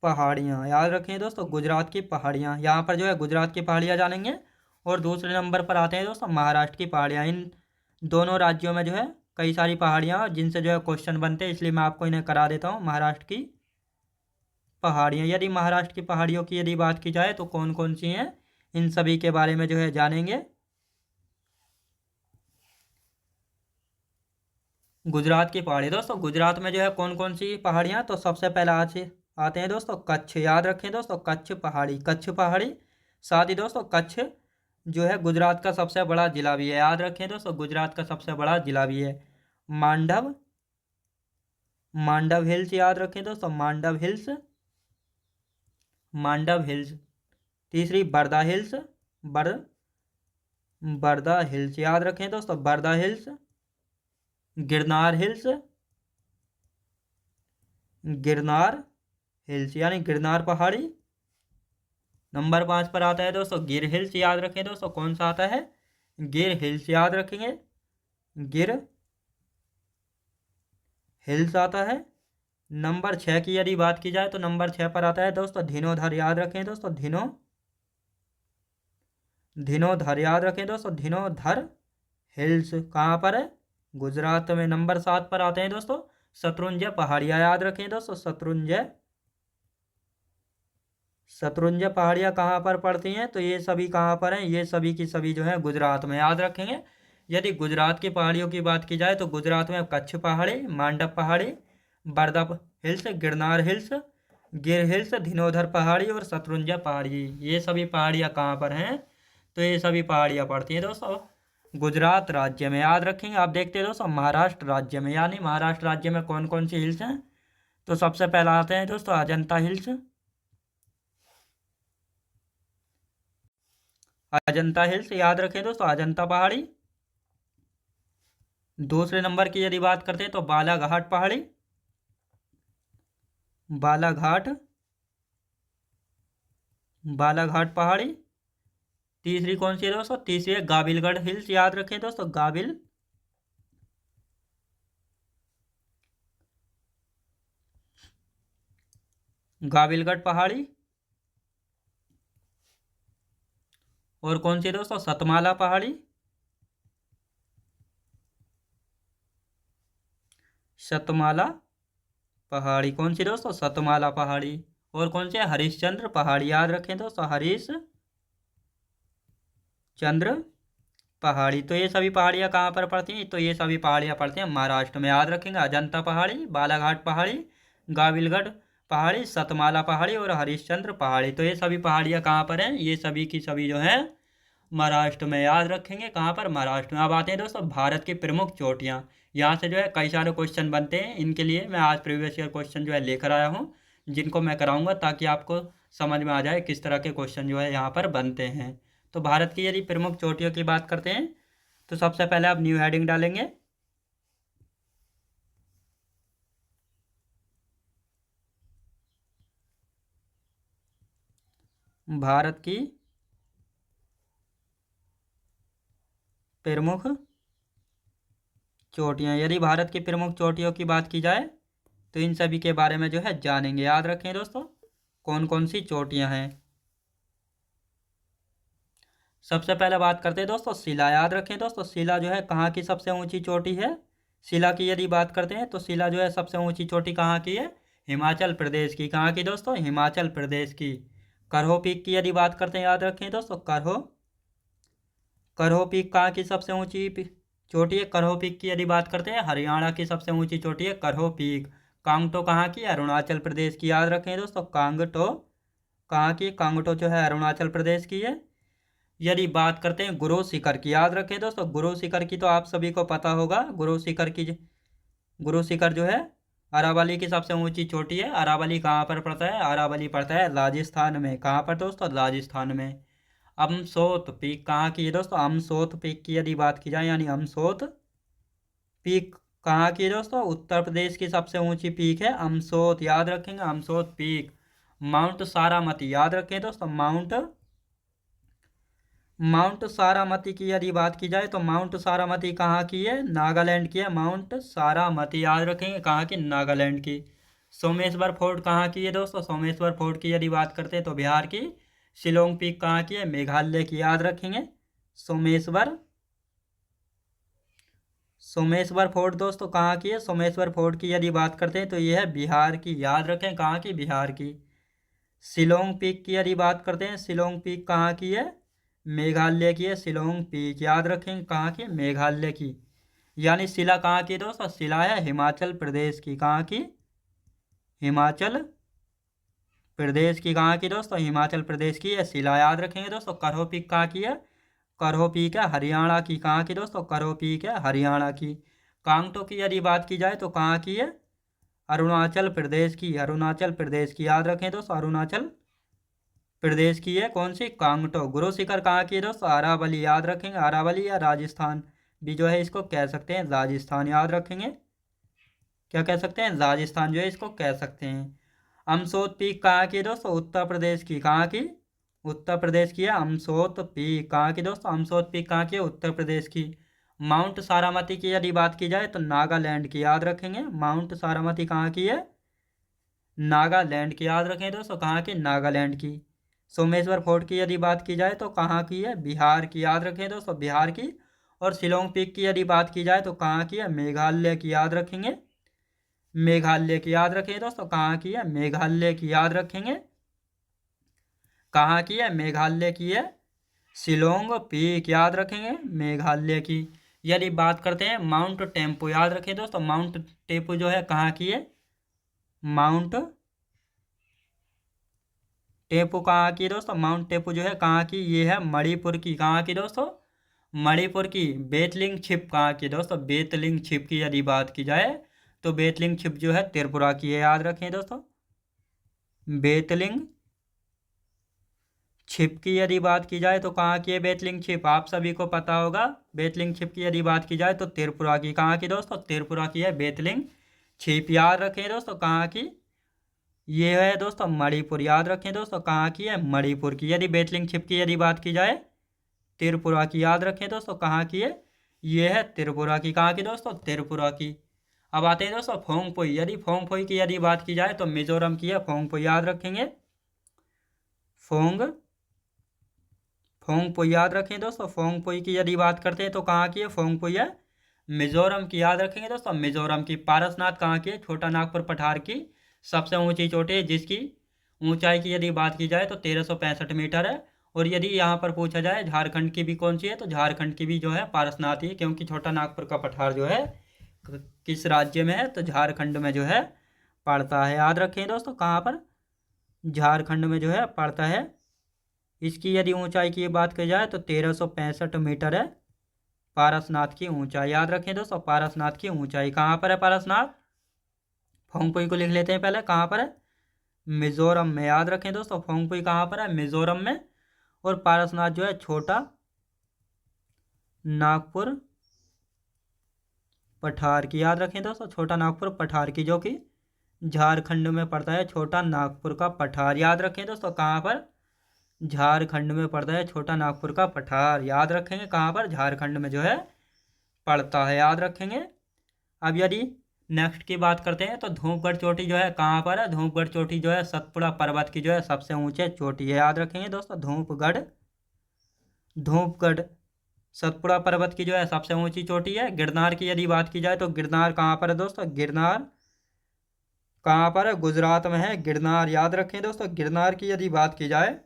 Speaker 1: पहाड़ियाँ। याद रखें दोस्तों गुजरात की पहाड़ियाँ। यहाँ पर जो है गुजरात की पहाड़ियाँ जानेंगे। और दूसरे नंबर पर आते हैं दोस्तों महाराष्ट्र की पहाड़ियाँ। इन दोनों राज्यों में जो है कई सारी पहाड़ियाँ जिनसे जो है क्वेश्चन बनते हैं, इसलिए मैं आपको इन्हें करा देता हूँ। महाराष्ट्र की पहाड़ियाँ। यदि महाराष्ट्र की पहाड़ियों की यदि बात की जाए तो कौन कौन सी हैं, इन सभी के बारे में जो है जानेंगे। गुजरात की पहाड़ी दोस्तों, गुजरात में जो है कौन कौन सी पहाड़ियाँ, तो सबसे पहले आते हैं दोस्तों कच्छ। याद रखें दोस्तों, कच्छ पहाड़ी, कच्छ पहाड़ी। साथ ही दोस्तों कच्छ जो है गुजरात का सबसे बड़ा जिला भी है। याद रखें दोस्तों, गुजरात का सबसे बड़ा जिला भी है। मांडव, मांडव हिल्स याद रखें दोस्तों, मांडव हिल्स, मांडव हिल्स। तीसरी बरदा हिल्स, बर बरदा हिल्स याद रखें दोस्तों, Barda hills. Girnar hills, Girnar hills यानी गिरनार पहाड़ी। नंबर 5 पर आता है दोस्तों गिर हिल्स। याद रखें दोस्तों, कौन सा आता है, गिर हिल्स याद रखेंगे, गिर हिल्स आता है। नंबर 6 की यदि बात की जाए तो नंबर 6 पर आता है दोस्तों धिनोधर। याद रखें दोस्तों, धिनोधर याद रखें दोस्तों, धिनोधर हिल्स कहाँ पर है, गुजरात में। नंबर 7 पर आते हैं दोस्तों शत्रुंजय पहाड़ियाँ। याद रखें दोस्तों, शत्रुंजय पहाड़ियाँ कहाँ पर पड़ती हैं, तो ये सभी कहाँ पर हैं, ये सभी की सभी जो है गुजरात में। याद रखेंगे। यदि गुजरात की पहाड़ियों की बात की जाए तो गुजरात में कच्छ पहाड़ी, मांडव पहाड़ी, बरदा हिल्स, गिरनार हिल्स, गिर हिल्स, धिनोधर पहाड़ी और शत्रुंजय पहाड़ी, ये सभी पहाड़ियाँ कहाँ पर हैं, तो ये सभी पहाड़ियाँ पड़ती हैं दोस्तों गुजरात राज्य में। याद रखेंगे। आप देखते हैं दोस्तों महाराष्ट्र राज्य में, यानी महाराष्ट्र राज्य में कौन कौन सी हिल्स हैं, तो सबसे पहला आते हैं दोस्तों अजंता हिल्स, अजंता हिल्स याद रखें दोस्तों, अजंता पहाड़ी। दूसरे नंबर की यदि बात करते हैं तो बालाघाट पहाड़ी, बालाघाट, बालाघाट पहाड़ी। तीसरी कौन सी है दोस्तों, तीसरी है गाबिलगढ़ हिल्स। याद रखें दोस्तों, गाबिलगढ़ पहाड़ी। और कौन सी है दोस्तों, सतमाला पहाड़ी, सतमाला पहाड़ी। कौन सी दोस्तों, सतमाला पहाड़ी। और कौन सी है, हरिश्चंद्र पहाड़ी। याद रखें दोस्तों, हरिश्चंद्र पहाड़ी। तो ये सभी पहाड़ियाँ कहाँ पर पड़ती हैं, तो ये सभी पहाड़ियाँ पड़ती हैं महाराष्ट्र में। याद रखेंगे, अजंता पहाड़ी, बालाघाट पहाड़ी, गाबिलगढ़ पहाड़ी, सतमाला पहाड़ी और हरिश्चंद्र पहाड़ी। तो ये सभी पहाड़ियाँ कहाँ पर हैं, ये सभी की सभी जो है महाराष्ट्र में। याद रखेंगे, कहाँ पर, महाराष्ट्र में। अब आते हैं दोस्तों भारत की प्रमुख चोटियाँ। यहाँ से जो है कई सारे क्वेश्चन बनते हैं, इनके लिए मैं आज प्रीवियस ईयर क्वेश्चन जो है लेकर आया हूँ, जिनको मैं कराऊंगा ताकि आपको समझ में आ जाए किस तरह के क्वेश्चन जो है यहाँ पर बनते हैं। तो भारत की यदि प्रमुख चोटियों की बात करते हैं तो सबसे पहले आप न्यू हेडिंग डालेंगे, भारत की प्रमुख चोटियाँ। यदि भारत की प्रमुख चोटियों की बात की जाए तो इन सभी के बारे में जो है जानेंगे। याद रखें दोस्तों, कौन कौन सी चोटियाँ हैं। सबसे पहले बात करते हैं दोस्तों शिला। याद रखें दोस्तों, शिला जो है कहाँ की सबसे ऊंची चोटी है। शिला की यदि बात करते हैं तो शिला जो है सबसे ऊंची चोटी कहाँ की है, हिमाचल प्रदेश की। कहाँ की दोस्तों, हिमाचल प्रदेश की। करहो पीक की यदि बात करते हैं, याद रखें दोस्तों, करहो पीक कहाँ की सबसे ऊंची चोटी है। करहो पीक की यदि बात करते हैं, हरियाणा की सबसे ऊंची चोटी है करहो पीक। कांगटो कहाँ की, अरुणाचल प्रदेश की। याद रखें दोस्तों, कांगटो कहाँ की, कांगटो जो है अरुणाचल प्रदेश की है। यदि बात करते हैं गुरु शिखर की, याद रखें दोस्तों, गुरु शिखर की तो आप सभी को पता होगा। गुरु शिखर जो है अरावली की सबसे ऊंची चोटी है। अरावली कहाँ पर पड़ता है, अरावली पड़ता है राजस्थान में। कहाँ पर दोस्तों, राजस्थान में। अमसोत पीक कहाँ की है दोस्तों, अमसोत पीक की यदि बात की जाए, यानी अमसोत पीक कहाँ की है दोस्तों, उत्तर प्रदेश की सबसे ऊंची पीक है अमसोत। याद रखेंगे, अमसोत पीक। माउंट सारामती, याद रखें दोस्तों, माउंट सारामती की यदि बात की जाए तो माउंट सारामती कहाँ की है, नागालैंड की है। माउंट सारामती याद रखेंगे, कहाँ की, नागालैंड की। सोमेश्वर फोर्ट कहाँ की है दोस्तों, सोमेश्वर फोर्ट की यदि बात करते हैं तो बिहार की। शिलोंग पीक कहाँ की है, मेघालय की। याद रखेंगे, सोमेश्वर सोमेश्वर फोर्ट दोस्तों कहाँ की है, सोमेश्वर फोर्ट की यदि बात करते हैं तो ये है बिहार की। याद रखें, कहाँ की, बिहार की। शिलोंग पीक की यदि बात करते हैं, शिलोंग पीक कहाँ की है, मेघालय की है शिलोंग पीक। याद रखें, कहाँ की, मेघालय की। यानी शिला कहाँ की दोस्तों? शिला है हिमाचल प्रदेश की। कहाँ की? हिमाचल प्रदेश की। कहाँ की दोस्तों? हिमाचल प्रदेश की है शिला, याद रखेंगे दोस्तों। करहो पीक कहाँ की है? करहो पीक है हरियाणा की। कहाँ की दोस्तों? करहो पीक है हरियाणा की। कांगटो की यदि बात की जाए तो कहाँ की है? अरुणाचल प्रदेश की। अरुणाचल प्रदेश की, याद रखें दोस्तों, अरुणाचल प्रदेश की है कौन सी? कांगटो। गुरु शिखर कहाँ की है दोस्तों? अरावली, याद रखेंगे। अरावली या राजस्थान भी जो है इसको कह सकते हैं, राजस्थान, याद रखेंगे। क्या कह सकते हैं? राजस्थान जो है इसको कह सकते हैं। अमसोत पीक कहाँ की है दोस्तों? उत्तर प्रदेश की। कहाँ की? उत्तर प्रदेश की है अमसोत पीक। कहाँ की दोस्तों? अमसोत पीक कहाँ की है? उत्तर प्रदेश की। माउंट सारामती की यदि बात की जाए तो नागालैंड की, याद रखेंगे। माउंट सारामती कहाँ की है? नागालैंड की, याद रखें दोस्तों। कहाँ की? नागालैंड की। सोमेश्वर फोर्ट की यदि बात की जाए तो कहाँ की है? बिहार की, याद रखें दोस्तों, बिहार की। और शिलोंग पीक की यदि बात की जाए तो कहाँ की है? मेघालय की, याद रखेंगे। मेघालय की, याद रखें दोस्तों। कहाँ की है? मेघालय की, याद रखेंगे। कहाँ की है? मेघालय की है शिलोंग पीक, याद रखेंगे, मेघालय की। यदि बात करते हैं माउंट टेम्पो, याद रखें दोस्तों, माउंट टेम्पो जो है कहाँ की है? माउंट टेम्पो कहाँ की है दोस्तों? माउंट टेम्पो जो है कहाँ की? ये है मणिपुर की। कहाँ की दोस्तों? मणिपुर की। बेतलिंग छिप कहाँ की दोस्तों? बेतलिंग छिप की यदि बात की जाए तो बेतलिंग छिप जो है त्रिपुरा की है, याद रखें दोस्तों। बेतलिंग छिप की यदि बात की जाए तो कहाँ की है बेतलिंग छिप? आप सभी को पता होगा। बेतलिंग छिप की यदि बात की जाए तो त्रिपुरा की। कहाँ की दोस्तों? त्रिपुरा की है बेतलिंग छिप, याद रखें दोस्तों। कहाँ की? ये है दोस्तों मणिपुर, याद रखें दोस्तों। कहाँ की है? मणिपुर की। यदि बेतलिंग छिप की यदि बात की जाए त्रिपुरा की, याद रखें दोस्तों। कहाँ की है? ये है त्रिपुरा की। कहाँ की दोस्तों? त्रिपुरा की। अब आते हैं दोस्तों फोंगपोई। यदि फोंगपोई की यदि बात की जाए तो मिजोरम की है फोंगपोई, याद रखेंगे। फोंग फोंगपोई, याद रखें दोस्तों। फोंगपोई की यदि बात करते हैं तो कहाँ की है? फोंगपोई है मिजोरम की, याद रखेंगे दोस्तों, मिजोरम की। पारसनाथ कहाँ की है? छोटा नागपुर पठार की सबसे ऊंची चोटी है, जिसकी ऊंचाई की यदि बात की जाए तो 1365 मीटर है। और यदि यहाँ पर पूछा जाए झारखंड की भी कौन सी है तो झारखंड की भी जो है पारसनाथ ही है, क्योंकि छोटा नागपुर का पठार जो है किस राज्य में है तो झारखंड में जो है पड़ता है, याद रखें दोस्तों। कहाँ पर? झारखंड में जो है पड़ता है। इसकी यदि ऊंचाई की बात की जाए तो 1365 मीटर है पारसनाथ की ऊंचाई, याद रखें दोस्तों। पारसनाथ की ऊंचाई कहाँ पर है? पारसनाथ। फोंगपुई को लिख लेते हैं पहले। कहाँ पर है? मिजोरम में, याद रखें दोस्तों। फोंगपुई कहाँ पर है? मिजोरम में। और पारसनाथ जो है छोटा नागपुर पठार की, याद रखें दोस्तों। छोटा नागपुर पठार की, जो कि झारखंड में पड़ता है। छोटा नागपुर का पठार, याद रखें दोस्तों। कहाँ पर? झारखंड में पड़ता है छोटा नागपुर का पठार, याद रखेंगे। कहाँ पर? झारखंड में जो है पड़ता है, याद रखेंगे। अब यदि नेक्स्ट की बात करते हैं तो धूपगढ़ चोटी जो है कहाँ पर है? धूपगढ़ चोटी जो है सतपुड़ा पर्वत की जो है सबसे ऊंचे चोटी है, याद रखेंगे दोस्तों। धूपगढ़ सतपुड़ा पर्वत की जो है सबसे ऊंची चोटी है। गिरनार की यदि बात की जाए तो गिरनार कहाँ पर है दोस्तों? गिरनार कहाँ पर है? गुजरात में है गिरनार, याद रखें दोस्तों। गिरनार की यदि बात की जाए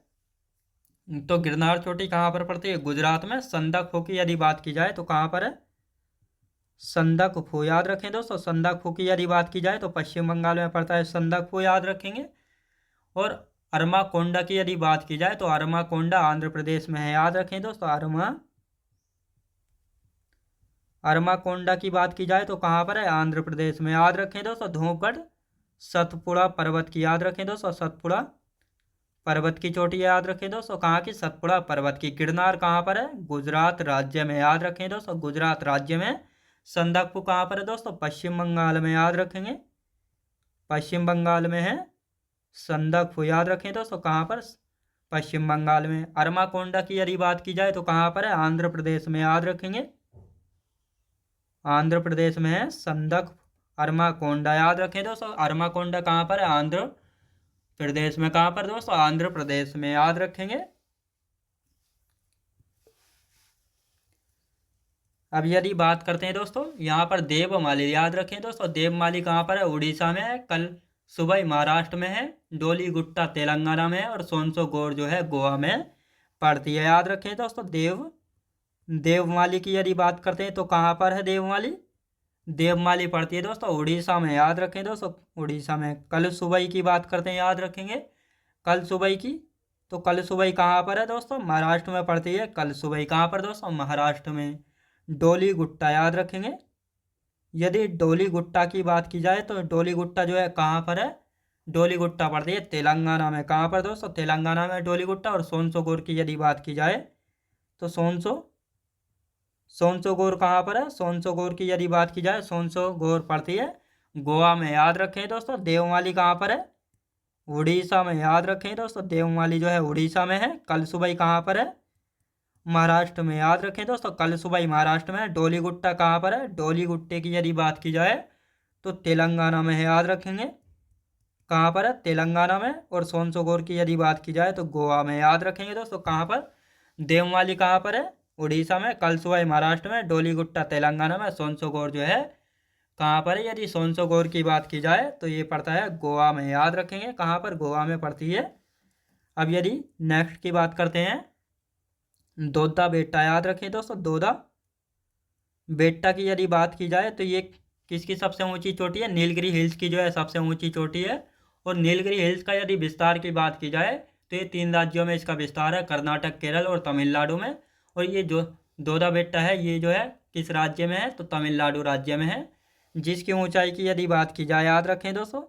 Speaker 1: तो गिरनार चोटी कहाँ पर पड़ती है? गुजरात में। संदकफू की यदि बात की जाए तो कहाँ पर है? संदकफू, याद रखें दोस्तों। संदकफू की यदि बात की जाए तो पश्चिम बंगाल में पड़ता है संदकफू, याद रखेंगे। और अरमाकोंडा की यदि बात की जाए तो अरमाकोंडा आंध्र प्रदेश में है, याद रखें दोस्तों। अरमाकोंडा की बात की जाए तो कहाँ पर है? आंध्र प्रदेश में, याद रखें दोस्तों। धूपगढ़ सतपुड़ा पर्वत की, याद रखें दोस्तों। सतपुड़ा पर्वत की चोटी, याद रखें दोस्तों। कहाँ की? सतपुड़ा पर्वत की। गिरनार कहाँ पर है? गुजरात राज्य में, याद रखें दोस्तों। गुजरात राज्य में। संदकफू कहाँ पर है दोस्तों? पश्चिम बंगाल में, याद रखेंगे। पश्चिम बंगाल में है संदकफू, याद रखें दोस्तों। कहाँ पर? पश्चिम बंगाल में। अरमाकोंडा की यदि बात की जाए तो कहाँ पर है? आंध्र प्रदेश में, याद रखेंगे। आंध्र प्रदेश में है संदक अरमाकोंडा, याद रखें दोस्तों। अरमाकोंडा कहाँ पर है? आंध्र प्रदेश में। कहाँ पर दोस्तों? आंध्र प्रदेश में, याद रखेंगे। अब यदि बात करते हैं दोस्तों यहाँ पर देवमाली, याद रखें दोस्तों। देवमाली कहाँ पर है? उड़ीसा में है। कल सुबह महाराष्ट्र में है। डोली गुट्टा तेलंगाना में है। और सोनसोगोड जो है गोवा में पड़ती है, याद रखें दोस्तों। देवमाली की यदि बात करते हैं तो कहाँ पर है देवमाली? देवमाली पड़ती है दोस्तों उड़ीसा में, याद रखें दोस्तों, उड़ीसा में। कल सुबह की बात करते हैं, याद रखेंगे कल सुबह की। तो कल सुबह कहाँ पर है दोस्तों? महाराष्ट्र में पड़ती है कल सुबह। कहाँ पर दोस्तों? महाराष्ट्र में। डोली गुट्टा, याद रखेंगे। यदि डोली गुट्टा की बात की जाए तो डोली गुट्टा जो है कहाँ पर है? डोली गुट्टा पड़ती है तेलंगाना में। कहाँ पर दोस्तों? तेलंगाना में डोली गुट्टा। और सोनसोगोर की यदि बात की जाए तो सोनसोगोर कहाँ पर है? सोनसोगोर की यदि बात की जाए, सोनसोगोर पड़ती है गोवा में, याद रखें दोस्तों। देवमाली कहाँ पर है? उड़ीसा में, याद रखें दोस्तों। देवमाली जो है उड़ीसा में है। कल सुबह कहाँ पर है? महाराष्ट्र में, याद रखें दोस्तों। कल सुबह महाराष्ट्र में है। डोली गुट्टा कहाँ पर है? डोली गुट्टे की यदि बात की जाए तो तेलंगाना में है, याद रखेंगे। कहाँ पर है? तेलंगाना में। और सोनसोगोर की यदि बात की जाए तो गोवा में, याद रखेंगे दोस्तों। कहाँ पर? देवमाली कहाँ पर है? उड़ीसा में। कल सुबह महाराष्ट्र में। डोली गुट्टा तेलंगाना में। सोनसोगोर जो है कहाँ पर है? यदि सोनसोगोर की बात की जाए तो ये पड़ता है गोवा में, याद रखेंगे। कहाँ पर? गोवा में पड़ती है। अब यदि नेक्स्ट की बात करते हैं, दोदा बेट्टा, याद रखें दोस्तों। दोदा बेट्टा की यदि बात की जाए तो ये किसकी सबसे ऊंची चोटी है? नीलगिरी हिल्स की जो है सबसे ऊंची चोटी है। और नीलगिरी हिल्स का यदि विस्तार की बात की जाए तो ये 3 राज्यों में इसका विस्तार है, कर्नाटक, केरल और तमिलनाडु में। और ये जो दोदा बेट्टा है ये जो है किस राज्य में है? तो तमिलनाडु राज्य में है। जिसकी ऊंचाई की यदि बात की जाए, याद रखें दोस्तों,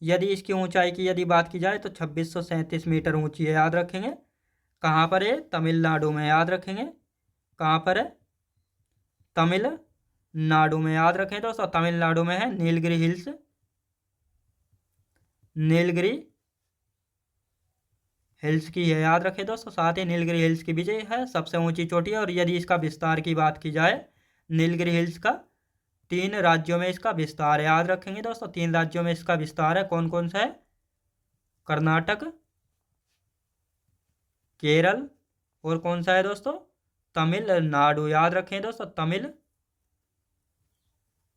Speaker 1: यदि इसकी ऊंचाई की यदि बात की जाए तो 2637 मीटर ऊंची है, याद रखेंगे। कहाँ पर है? तमिलनाडु में, याद रखेंगे। कहाँ पर है? तमिलनाडु में, याद रखें दोस्तों। तमिलनाडु में है नीलगिरी हिल्स। नीलगिरी हिल्स की है, याद रखें दोस्तों। साथ ही नीलगिरी हिल्स की भी जो है सबसे ऊंची चोटी है। और यदि इसका विस्तार की बात की जाए, नीलगिरी हिल्स का 3 राज्यों में इसका विस्तार है, याद रखेंगे दोस्तों। 3 राज्यों में इसका विस्तार है। कौन कौन सा है? कर्नाटक, केरल और कौन सा है दोस्तों? तमिलनाडु, याद रखें दोस्तों।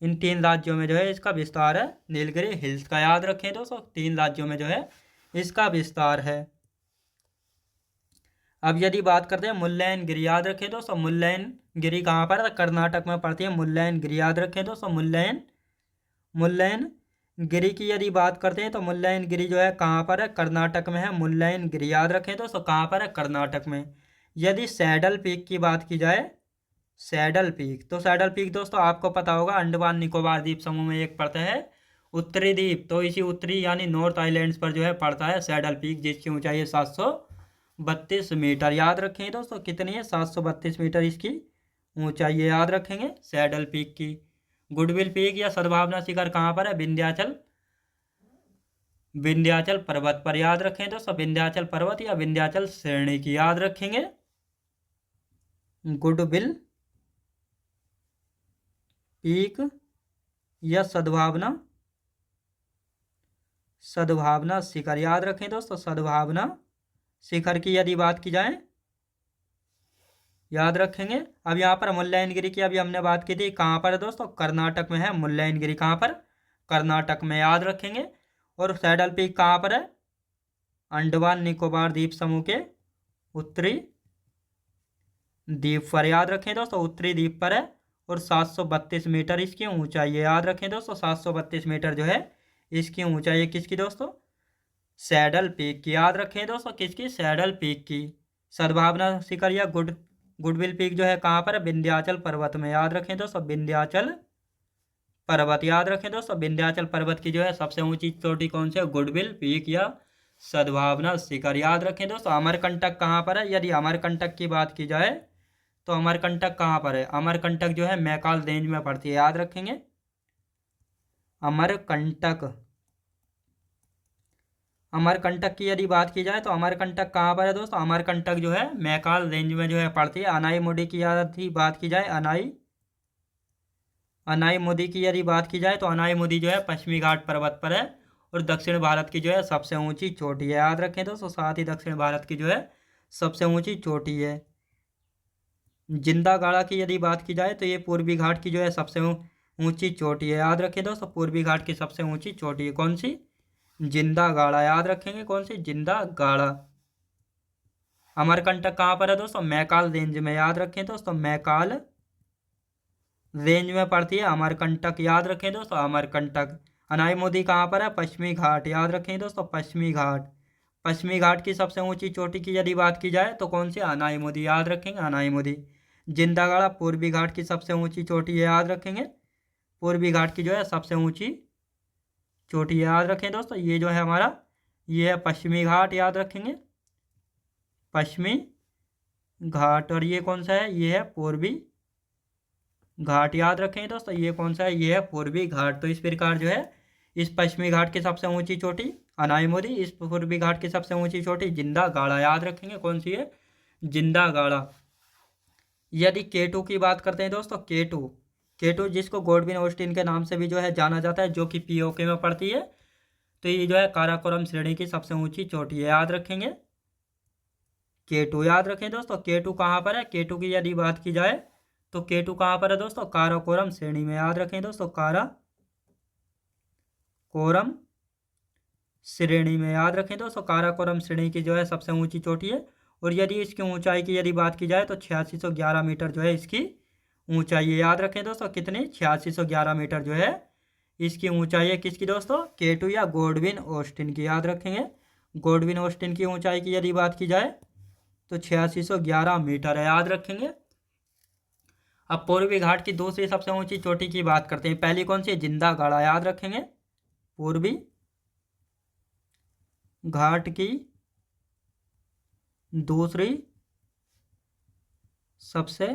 Speaker 1: इन 3 राज्यों में जो है इसका विस्तार है नीलगिरी हिल्स का, याद रखें दोस्तों। 3 राज्यों में जो है इसका विस्तार है। अब यदि बात करते हैं मुल्लयनगिरी, याद रखें दोस्तों। मुल्लयनगिरी कहाँ पर है? कर्नाटक में पड़ती है मुल्लयनगिरी, याद रखें दोस्तों। मुल्लयनगिरी की यदि बात करते हैं तो मुल्लयनगिरी जो है कहाँ पर है? कर्नाटक में है मुल्लयनगिरी, याद रखें दोस्तों। कहाँ पर है? कर्नाटक में। यदि सैडल पीक की बात की जाए, सैडल पीक, तो सैडल पीक दोस्तों आपको पता होगा अंडमान निकोबार द्वीप समूह में एक पड़ता है उत्तरी द्वीप। तो इसी उत्तरी यानी नॉर्थ आइलैंड्स पर जो है पड़ता है सैडल पीक, जिसकी ऊंचाई है 732 मीटर, याद रखेंगे दोस्तों। कितनी है? 732 मीटर इसकी ऊंचाई है, याद रखेंगे सैडल पीक की। गुडविल पीक या सद्भावना शिखर कहाँ पर है? विंध्याचल पर्वत पर, याद रखें दोस्तों। विंध्याचल पर्वत या विंध्याचल श्रेणी की, याद रखेंगे। गुडविल पीक या सद्भावना शिखर, याद रखें दोस्तों। सद्भावना शिखर की यदि बात की जाए, याद रखेंगे। अब यहाँ पर मुल्लयनगिरी की अभी हमने बात की थी, कहाँ पर है दोस्तों? कर्नाटक में है मुल्लयनगिरी। कहाँ पर? कर्नाटक में, याद रखेंगे। और सैडल पीक कहाँ पर है? अंडमान निकोबार द्वीप समूह के उत्तरी द्वीप पर, याद रखें दोस्तों। उत्तरी द्वीप पर है। और 732 मीटर इसकी ऊंचाई है, याद रखें दोस्तों। 732 मीटर जो है इसकी ऊंचाई है, किसकी दोस्तों? सैडल पीक की, याद रखें दोस्तों। किसकी? सैडल पीक की। सद्भावना शिखर या गुडविल पीक जो है कहाँ पर है? विंध्याचल पर्वत में, याद रखें दोस्तों। विंध्याचल पर्वत, याद रखें दोस्तों। विंध्याचल पर्वत की जो है सबसे ऊंची चोटी कौन सी है? गुडविल पीक या सद्भावना शिखर, याद रखें दोस्तों। अमरकंटक कहाँ पर है? यदि अमरकंटक की बात की जाए तो अमरकंटक कहाँ पर है? अमरकंटक जो है मैकाल रेंज में पड़ती है, याद रखेंगे। अमरकंटक, अमरकंटक की यदि बात की जाए तो अमरकंटक कहाँ पर है दोस्तों? अमरकंटक जो है मैकाल रेंज में जो है पड़ती है। अनाई की यदि बात की जाए, अनाई की यदि बात की जाए तो अनाई जो है पश्चिमी घाट पर्वत पर है। और दक्षिण भारत की जो है सबसे ऊंची चोटी है, याद रखें दोस्तों। साथ ही दक्षिण भारत की जो है सबसे ऊंची चोटी है। जिंदा गाड़ा की यदि बात की जाए तो ये पूर्वी घाट की जो है सबसे ऊंची चोटी है, याद रखें दोस्तों। पूर्वी घाट की सबसे ऊंची चोटी है कौन सी? जिंदा गाड़ा, याद रखेंगे। कौन सी? जिंदा गाड़ा। अमरकंटक कहाँ पर है दोस्तों? मैकाल रेंज में, याद रखें दोस्तों, मैकाल रेंज में पड़ती है अमरकंटक, याद रखें दोस्तों, अमरकंटक। अनाई कहाँ पर है? पश्चिमी घाट, याद रखें दोस्तों, पश्चिमी घाट। पश्चिमी घाट की सबसे ऊंची चोटी की यदि बात की जाए तो कौन सी? अनाई, याद रखेंगे, अनाई। जिंदागढ़ पूर्वी घाट की सबसे ऊंची चोटी है, याद रखेंगे, पूर्वी घाट की जो है सबसे ऊंची चोटी है, याद रखें दोस्तों। ये जो है हमारा, ये है पश्चिमी घाट, याद रखेंगे, पश्चिमी घाट। और ये कौन सा है? ये है पूर्वी घाट, याद रखें दोस्तों, ये कौन सा है? ये है पूर्वी घाट। तो इस प्रकार जो है इस पश्चिमी घाट की सबसे ऊंची चोटी अनाई, इस पूर्वी घाट की सबसे ऊंची चोटी जिंदा गाड़ा, याद रखेंगे, कौन सी है? जिंदा गाड़ा। यदि केटू की बात करते हैं दोस्तों, केटू, केटू जिसको गॉडविन ऑस्टिन के नाम से भी जो है जाना जाता है, जो कि पीओके में पड़ती है, तो ये जो है काराकोरम श्रेणी की सबसे ऊंची चोटी है, याद रखेंगे, केटू, याद रखें दोस्तों। केटू कहाँ पर है? केटू की यदि बात की जाए तो केटू कहाँ पर है दोस्तों? काराकोरम श्रेणी में, याद रखें दोस्तों, काराकोरम श्रेणी में, याद रखें दोस्तों, काराकोरम श्रेणी की जो है सबसे ऊंची चोटी है। और यदि इसकी ऊंचाई की यदि बात की जाए तो 8611 मीटर जो है इसकी ऊंचाई है, याद रखें दोस्तों, कितनी? 8611 मीटर जो है इसकी ऊंचाई है। किसकी दोस्तों? केटू या गॉडविन ऑस्टिन की, याद रखेंगे। गॉडविन ऑस्टिन की ऊंचाई की यदि बात की जाए तो 8611 मीटर है, याद रखेंगे। अब पूर्वी घाट की दूसरी सबसे ऊंची चोटी की बात करते हैं। पहली कौन सी है? जिंदा गाड़ा, याद रखेंगे, पूर्वी घाट की दूसरी सबसे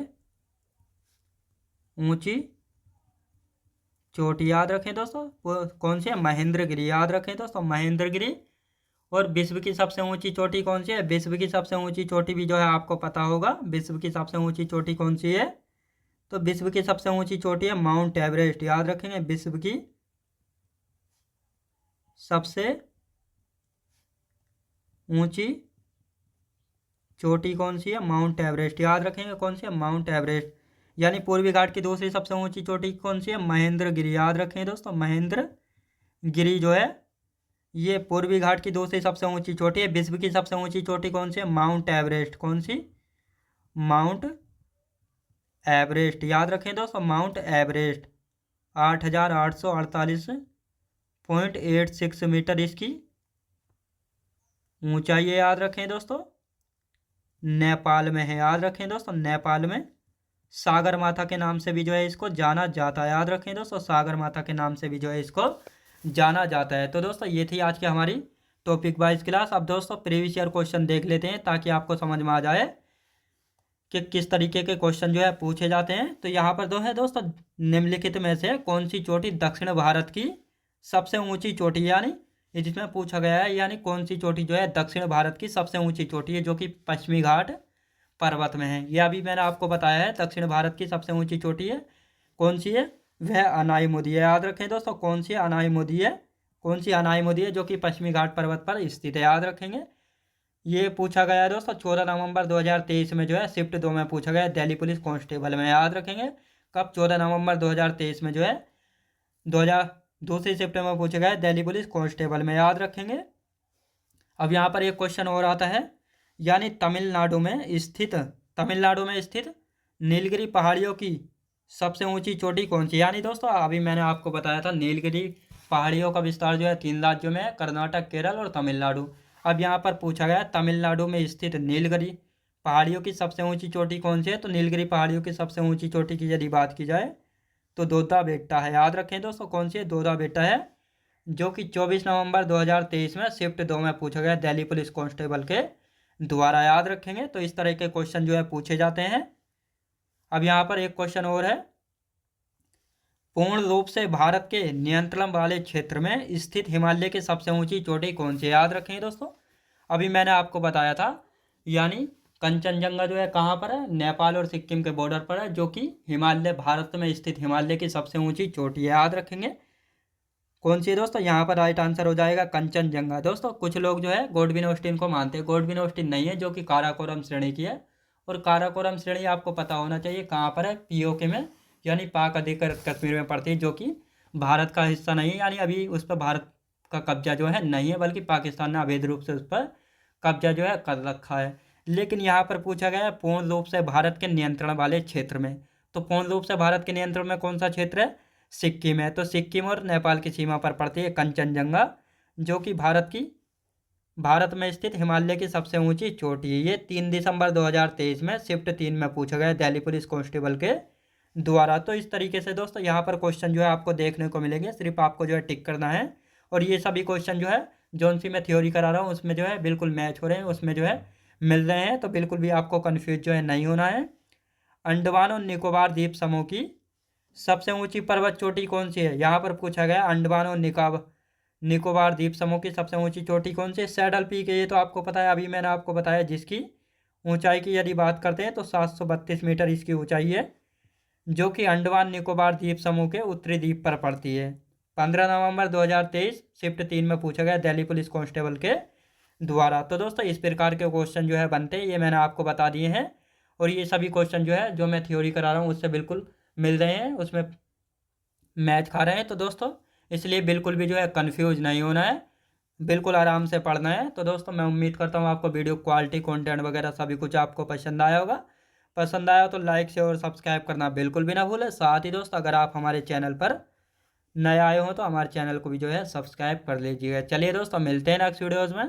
Speaker 1: ऊंची चोटी, याद रखें दोस्तों, वो कौन सी है? महेंद्रगिरी, याद रखें दोस्तों, महेंद्रगिरी। और विश्व की सबसे ऊंची चोटी कौन सी है? विश्व की सबसे ऊंची चोटी भी जो है आपको पता होगा, विश्व की सबसे ऊंची चोटी कौन सी है? तो विश्व की सबसे ऊंची चोटी है माउंट एवरेस्ट, याद रखेंगे, विश्व की सबसे ऊंची चोटी कौन सी है? माउंट एवरेस्ट, याद रखेंगे, कौन सी है? Mount Everest. यानी पूर्वी घाट की दूसरी सबसे ऊंची चोटी कौन सी है? महेंद्रगिरी, याद रखें दोस्तों, महेंद्रगिरी जो है ये पूर्वी घाट की दूसरी सबसे ऊंची चोटी है। विश्व की सबसे ऊंची चोटी कौन सी है? माउंट एवरेस्ट, कौन सी? माउंट एवरेस्ट, याद रखें दोस्तों, माउंट एवरेस्ट। 8848.86 मीटर इसकी ऊंचाई है, याद रखें दोस्तों। नेपाल में है, याद रखें दोस्तों, नेपाल में। सागर माथा के नाम से भी जो है इसको जाना जाता है, याद रखें दोस्तों, सागर माता के नाम से भी जो है इसको जाना जाता है। तो दोस्तों ये थी आज की हमारी टॉपिक वाइज क्लास। अब दोस्तों प्रीवियस ईयर क्वेश्चन देख लेते हैं ताकि आपको समझ में आ जाए कि किस तरीके के क्वेश्चन जो है पूछे जाते हैं। तो यहाँ पर जो है दोस्तों निम्नलिखित में से कौन सी चोटी दक्षिण भारत की सबसे ऊंची चोटी है, यानी जिसमें पूछा गया है, यानी कौन सी चोटी जो है दक्षिण भारत की सबसे ऊंची चोटी है जो कि पश्चिमी घाट पर्वत में है। यह अभी मैंने आपको बताया है, दक्षिण भारत की सबसे ऊंची चोटी है, कौन सी है? वह अनाई है, याद रखें दोस्तों, कौन सी अनाई है? कौन सी अनाई है? जो कि पश्चिमी घाट पर्वत पर स्थित है, याद रखेंगे। ये पूछा गया है दोस्तों 14 नवंबर 2023 में जो है शिफ्ट 2 में पूछा गया है, दिल्ली पुलिस कांस्टेबल में, याद रखेंगे। कब? 14 नवंबर 2023 में जो है 2000 दूसरी शिफ्ट में पूछा गया है दिल्ली पुलिस कांस्टेबल में, याद रखेंगे। अब यहाँ पर एक क्वेश्चन और आता है, यानी तमिलनाडु में स्थित नीलगिरी पहाड़ियों की सबसे ऊंची चोटी कौन सी? यानी दोस्तों अभी मैंने आपको बताया था नीलगिरी पहाड़ियों का विस्तार जो है 3 राज्यों में है, कर्नाटक, केरल और तमिलनाडु। अब यहाँ पर पूछा गया तमिलनाडु में स्थित नीलगिरी पहाड़ियों की सबसे ऊंची चोटी कौन सी है? तो नीलगिरी पहाड़ियों की सबसे ऊंची चोटी की यदि बात की जाए तो दोदा बेट्टा है, याद रखें दोस्तों, कौन सी है? दोदा बेट्टा है, जो कि 24 नवंबर 2023 में शिफ्ट 2 में पूछा गया दिल्ली पुलिस कांस्टेबल के द्वारा, याद रखेंगे। तो इस तरह के क्वेश्चन जो है पूछे जाते हैं। अब यहाँ पर एक क्वेश्चन और है, पूर्ण रूप से भारत के नियंत्रण वाले क्षेत्र में स्थित हिमालय की सबसे ऊंची चोटी कौन सी है? याद रखें दोस्तों, अभी मैंने आपको बताया था, यानी कंचनजंगा जो है कहाँ पर है? नेपाल और सिक्किम के बॉर्डर पर है, जो कि हिमालय, भारत में स्थित हिमालय की सबसे ऊंची चोटी है, याद रखेंगे। कौन सी है दोस्तों? यहाँ पर राइट आंसर हो जाएगा कंचनजंगा। दोस्तों कुछ लोग जो है गॉडविन ऑस्टिन को मानते हैं, गॉडविन ऑस्टिन नहीं है, जो कि काराकोरम श्रेणी की है। और काराकोरम श्रेणी आपको पता होना चाहिए कहाँ पर है? पीओके में, यानी पाक अधिकृत कश्मीर में पड़ती है, जो कि भारत का हिस्सा नहीं है, यानी अभी उस पर भारत का कब्जा जो है नहीं है, बल्कि पाकिस्तान ने अवैध रूप से उस पर कब्जा जो है कर रखा है। लेकिन यहाँ पर पूछा गया है पूर्ण रूप से भारत के नियंत्रण वाले क्षेत्र में। तो पूर्ण रूप से भारत के नियंत्रण में कौन सा क्षेत्र है? सिक्किम है। तो सिक्किम और नेपाल की सीमा पर पड़ती है कंचनजंगा, जो कि भारत में स्थित हिमालय की सबसे ऊंची चोटी है। ये 3 दिसंबर 2023 में शिफ्ट 3 में पूछा गया दिल्ली पुलिस कांस्टेबल के द्वारा। तो इस तरीके से दोस्तों यहाँ पर क्वेश्चन जो है आपको देखने को मिलेंगे, सिर्फ आपको जो है टिक करना है। और ये सभी क्वेश्चन जो है जौन सी मैं थ्योरी करा रहा हूँ उसमें जो है बिल्कुल मैच हो रहे हैं, उसमें जो है मिल रहे हैं। तो बिल्कुल भी आपको कन्फ्यूज जो है नहीं होना है। अंडमान और निकोबार द्वीप समूह की सबसे ऊंची पर्वत चोटी कौन सी है? यहाँ पर पूछा गया अंडमान और निकोबार द्वीप समूह की सबसे ऊंची चोटी कौन सी है? सैडल पीक है। ये तो आपको पता है, अभी मैंने आपको बताया, जिसकी ऊंचाई की यदि बात करते हैं तो 732 मीटर इसकी ऊंचाई है, जो कि अंडमान निकोबार द्वीप समूह के उत्तरी द्वीप पर पड़ती है। 15 नवंबर 2023 शिफ्ट 3 में पूछा गया दिल्ली पुलिस कांस्टेबल के द्वारा। तो दोस्तों इस प्रकार के क्वेश्चन जो है बनते हैं, ये मैंने आपको बता दिए हैं। और ये सभी क्वेश्चन जो है जो मैं थ्योरी करा रहा हूँ उससे बिल्कुल मिल रहे हैं, उसमें मैच खा रहे हैं। तो दोस्तों इसलिए बिल्कुल भी जो है कन्फ्यूज नहीं होना है, बिल्कुल आराम से पढ़ना है। तो दोस्तों मैं उम्मीद करता हूँ आपको वीडियो क्वालिटी कंटेंट वगैरह सभी कुछ आपको पसंद आया होगा। पसंद आया तो लाइक शेयर और सब्सक्राइब करना बिल्कुल भी ना भूलें। साथ ही दोस्त अगर आप हमारे चैनल पर नए आए हो तो हमारे चैनल को भी जो है सब्सक्राइब कर लीजिएगा। चलिए दोस्तों मिलते हैं नेक्स्ट वीडियोज़ में।